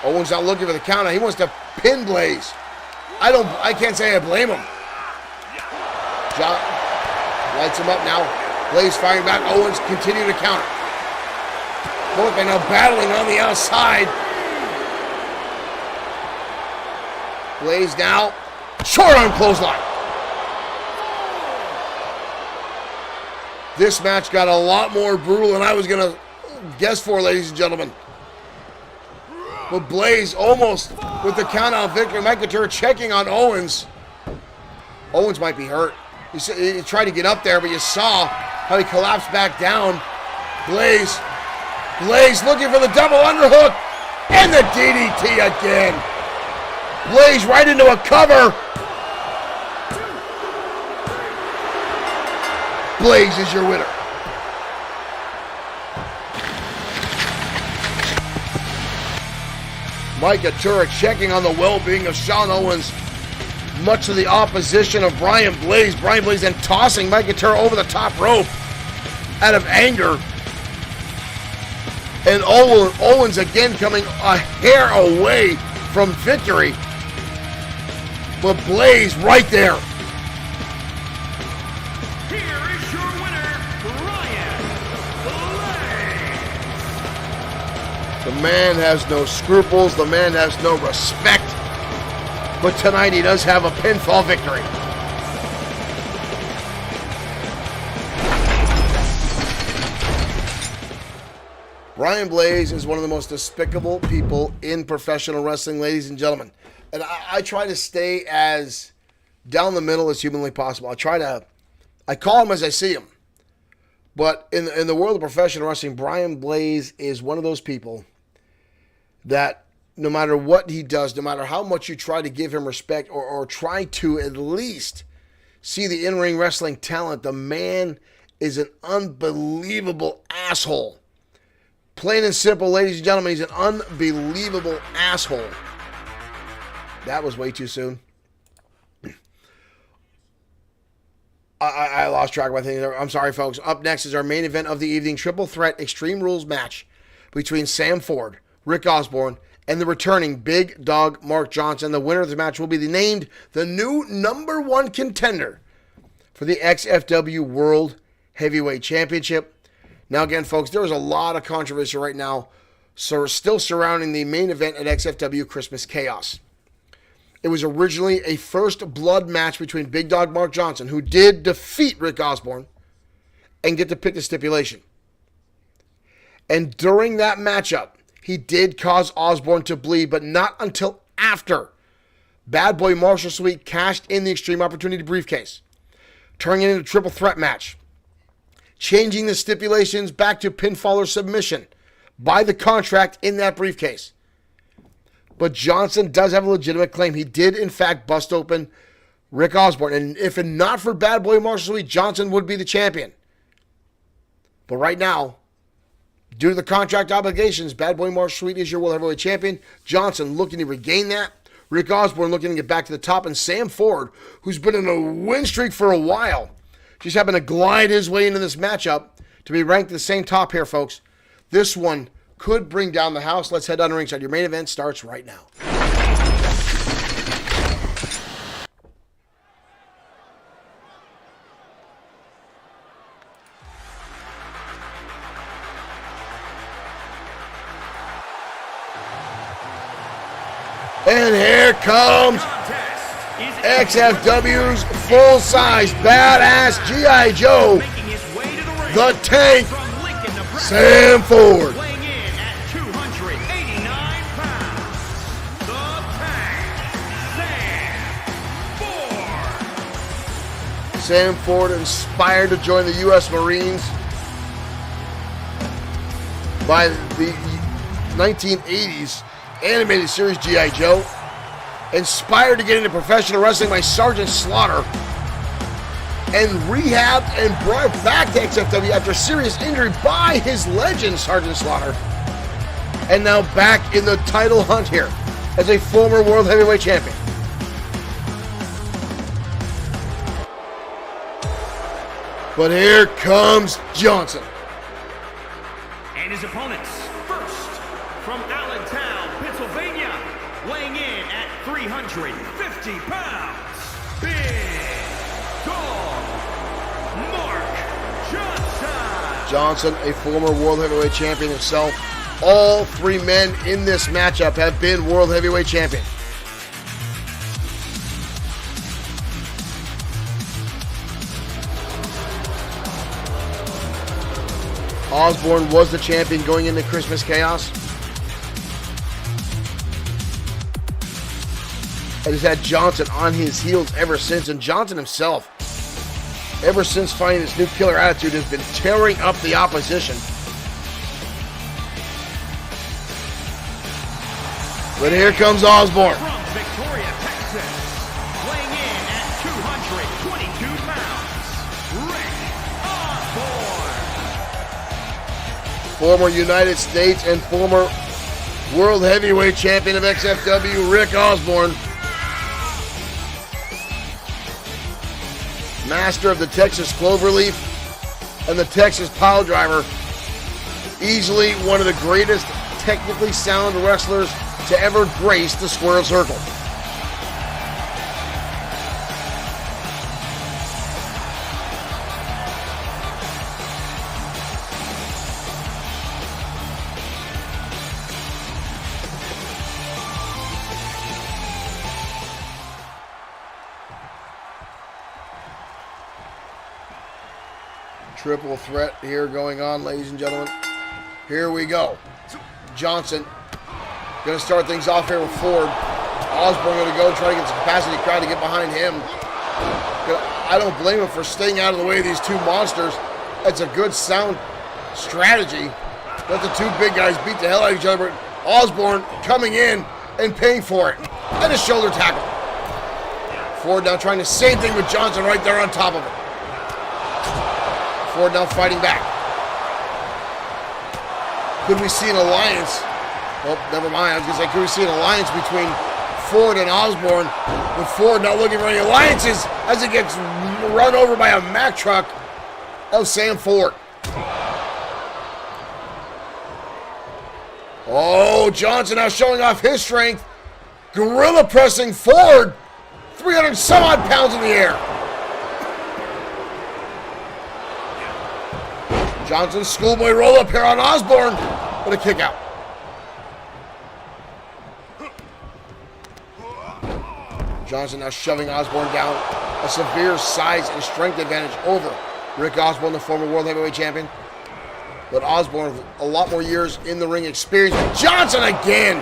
Owens not looking for the count-out. He wants to pin Blaze. I can't say I blame him. John lights him up now. Blaze firing back. Owens continue to counter. Both are now battling on the outside. Blaze now. Short arm clothesline. This match got a lot more brutal than I was going to guess for, ladies and gentlemen. But Blaze almost with the count-out victory. Mike Atura checking on Owens. Owens might be hurt. He tried to get up there, but you saw how he collapsed back down. Blaze looking for the double underhook. And the DDT again. Blaze right into a cover. Blaze is your winner. Mike Atura checking on the well-being of Sean Owens, much to the opposition of Brian Blaze. Brian Blaze then tossing Mike Atura over the top rope out of anger. And Owens again coming a hair away from victory. But Blaze right there. Here is your winner, Brian Blaze. The man has no scruples. The man has no respect. But tonight he does have a pinfall victory. Brian Blaze is one of the most despicable people in professional wrestling, ladies and gentlemen. And I try to stay as down the middle as humanly possible. I call him as I see him. But in the world of professional wrestling, Brian Blaze is one of those people that no matter what he does, no matter how much you try to give him respect or try to at least see the in-ring wrestling talent, the man is an unbelievable asshole. Plain and simple, ladies and gentlemen, he's an unbelievable asshole. That was way too soon. I lost track of my things. I'm sorry, folks. Up next is our main event of the evening, Triple Threat Extreme Rules match between Sam Ford, Rick Osborne, and the returning Big Dog Mark Johnson. The winner of the match will be named the new #1 contender for the XFW World Heavyweight Championship. Now, again, folks, there is a lot of controversy right now still surrounding the main event at XFW Christmas Chaos. It was originally a first blood match between Big Dog Mark Johnson, who did defeat Rick Osborne, and get to pick the stipulation. And during that matchup, he did cause Osborne to bleed, but not until after Bad Boy Marshall Sweet cashed in the Extreme Opportunity briefcase, turning it into a triple threat match, changing the stipulations back to pinfall or submission by the contract in that briefcase. But Johnson does have a legitimate claim. He did, in fact, bust open Rick Osborne. And if not for Bad Boy Marshall Sweet, Johnson would be the champion. But right now, due to the contract obligations, Bad Boy Marshall Sweet is your World Heavyweight Champion. Johnson looking to regain that. Rick Osborne looking to get back to the top. And Sam Ford, who's been in a win streak for a while, just happened to glide his way into this matchup to be ranked at the same top here, folks. This one could bring down the house. Let's head down to ringside. Your main event starts right now. And here comes XFW's full-size badass G.I. Joe, the Tank, Sam Ford. Weighing in at 289 pounds, the Tank, Sam Ford. Sam Ford inspired to join the U.S. Marines by the 1980s animated series G.I. Joe. Inspired to get into professional wrestling by Sergeant Slaughter, and rehabbed and brought back to XFW after serious injury by his legend, Sergeant Slaughter. And now back in the title hunt here as a former World Heavyweight Champion. But here comes Johnson. And his opponents, first, from Allentown, Pennsylvania, weighing in at 350 pounds, Big Dog Mark Johnson. Johnson, a former World Heavyweight Champion himself. All three men in this matchup have been World Heavyweight Champion. Osborne was the champion going into Christmas Chaos, and has had Johnson on his heels ever since. And Johnson himself, ever since finding his new killer attitude, has been tearing up the opposition. But here comes Osborne. From Victoria, Texas, weighing in at 222 pounds, Rick Osborne. Former United States and former World Heavyweight Champion of XFW, Rick Osborne. Master of the Texas Cloverleaf and the Texas Pile Driver. Easily one of the greatest technically sound wrestlers to ever grace the square circle. Triple threat here going on, ladies and gentlemen. Here we go. Johnson going to start things off here with Ford. Osborne going to go try to get some capacity crowd to get behind him. I don't blame him for staying out of the way of these two monsters. That's a good sound strategy. Let the two big guys beat the hell out of each other. But Osborne coming in and paying for it. And a shoulder tackle. Ford now trying the same thing with Johnson right there on top of it. Ford now fighting back. Could we see an alliance? Oh, never mind. I was going to say, could we see an alliance between Ford and Osborne? With Ford not looking for any alliances as he gets run over by a Mack truck of Sam Ford. Oh, Johnson now showing off his strength. Gorilla pressing Ford. 300 some odd pounds in the air. Johnson, schoolboy roll up here on Osborne, but a kick out. Johnson now shoving Osborne down. A severe size and strength advantage over Rick Osborne, the former World Heavyweight Champion. But Osborne, with a lot more years in the ring experience. Johnson again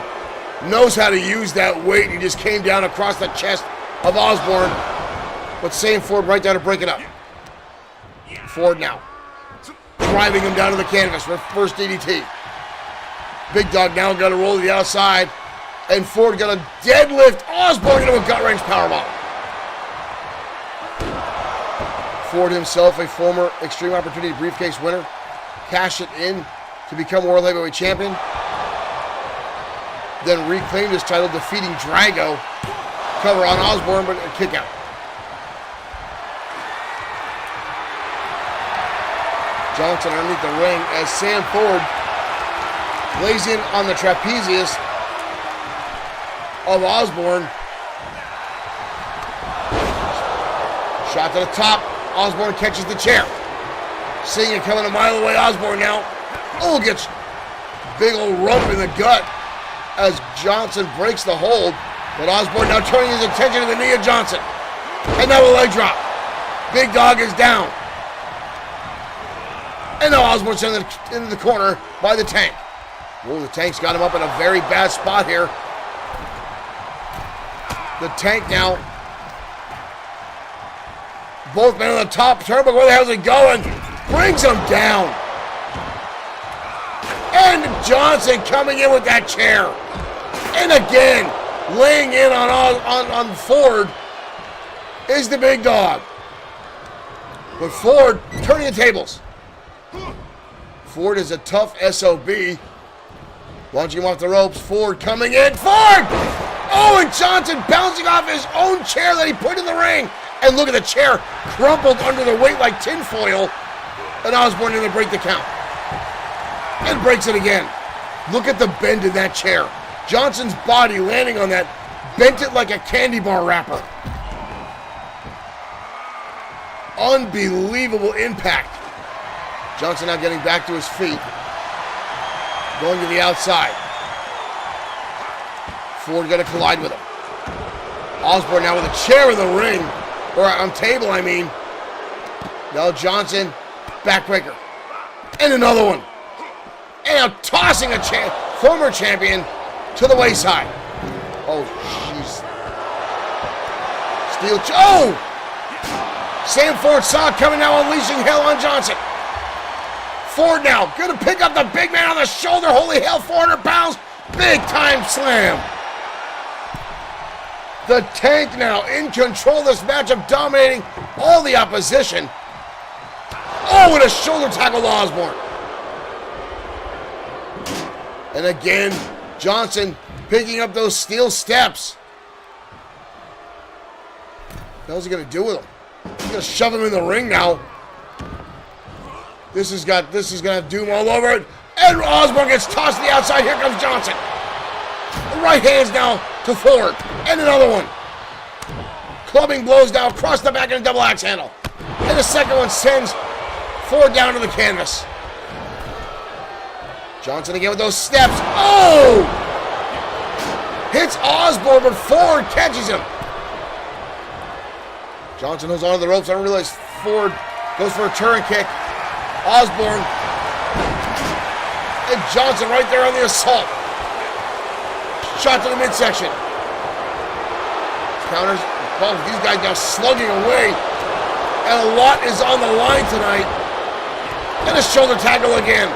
knows how to use that weight. He just came down across the chest of Osborne. But Sam Ford right down to break it up. Ford now driving him down to the canvas for first DDT. Big Dog now got to roll to the outside. And Ford got a deadlift Osborne into a gut wrench powerbomb. Ford himself, a former Extreme Opportunity briefcase winner, cashed it in to become World Heavyweight Champion. Then reclaimed his title, defeating Drago. Cover on Osborne, but a kick out. Johnson underneath the ring as Sam Ford lays in on the trapezius of Osborne. Shot to the top. Osborne catches the chair. Seeing it coming a mile away, Osborne now. Oh, gets big old rump in the gut as Johnson breaks the hold. But Osborne now turning his attention to the knee of Johnson. And now a leg drop. Big Dog is down. And now Osborne sent into the corner by the Tank. Oh, the Tank's got him up in a very bad spot here. The Tank now. Both men on the top turnbuckle. Where the hell is he going? Brings him down. And Johnson coming in with that chair. And again, laying in on Ford is the Big Dog. But Ford turning the tables. Ford is a tough SOB. Launching him off the ropes. Ford coming in. Ford! Oh, and Johnson bouncing off his own chair that he put in the ring. And look at the chair crumpled under the weight like tinfoil. And Osborne in to break the count. And breaks it again. Look at the bend in that chair. Johnson's body landing on that bent it like a candy bar wrapper. Unbelievable impact. Johnson now getting back to his feet. Going to the outside. Ford going to collide with him. Osborne now with a chair in the ring. Or on table, I mean. Now Johnson, backbreaker. And another one. And now tossing a former champion to the wayside. Oh, jeez. Steel. Oh! Sam Ford saw it coming now, unleashing hell on Johnson. Ford now going to pick up the big man on the shoulder. Holy hell, 400 pounds. Big time slam. The Tank now in control of this matchup, dominating all the opposition. Oh, and a shoulder tackle to Osborne. And again, Johnson picking up those steel steps. What the hell's he going to do with him? He's going to shove him in the ring now. This is going to have doom all over it. And Osborne gets tossed to the outside. Here comes Johnson. The right hands now to Ford. And another one. Clubbing blows now across the back and a double axe handle. And the second one sends Ford down to the canvas. Johnson again with those steps. Oh! Hits Osborne, but Ford catches him. Johnson holds onto the ropes. I don't realize Ford goes for a turn kick. Osborne and Johnson right there on the assault. Shot to the midsection. Counters. Both of these guys now slugging away. And a lot is on the line tonight. And a shoulder tackle again.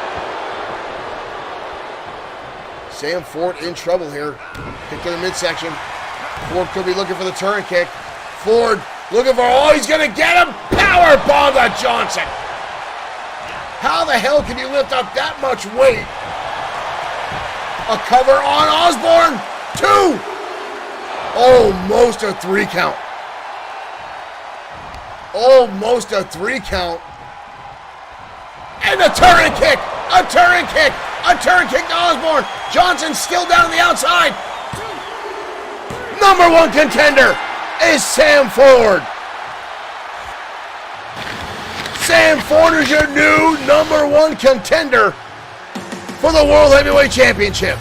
Sam Ford in trouble here. Kick to the midsection. Ford could be looking for the turn kick. Ford looking for, oh, he's going to get him. Power bomb to Johnson. How the hell can you lift up that much weight? A cover on Osborne. 2. Almost a 3 count. Almost a 3 count. And a turn kick. A turn kick. A turn kick to Osborne. Johnson still down on the outside. Number 1 contender is Sam Ford. Sam Ford is your new #1 contender for the World Heavyweight Championship.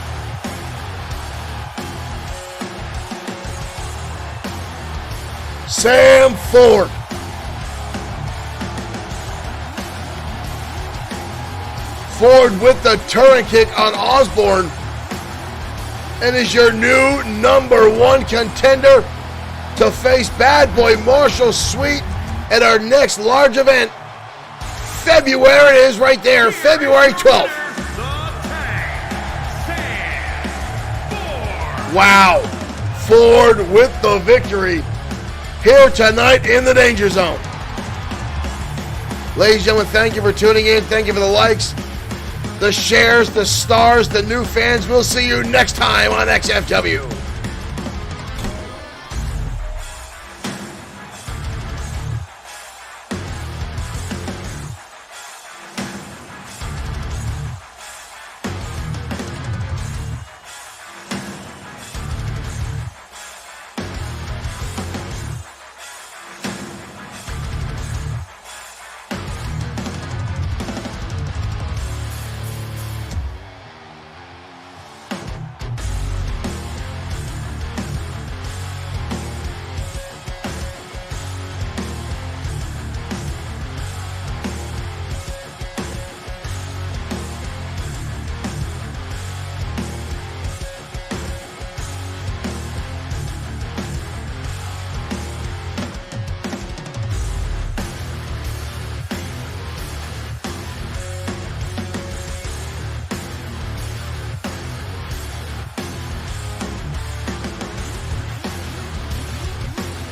Sam Ford. Ford with the turn kick on Osborne and is your new #1 contender to face Bad Boy Marshall Sweet at our next large event. February, it is right there, February 12th. Wow. Ford with the victory here tonight in the Danger Zone. Ladies and gentlemen, thank you for tuning in. Thank you for the likes, the shares, the stars, the new fans. We'll see you next time on XFW.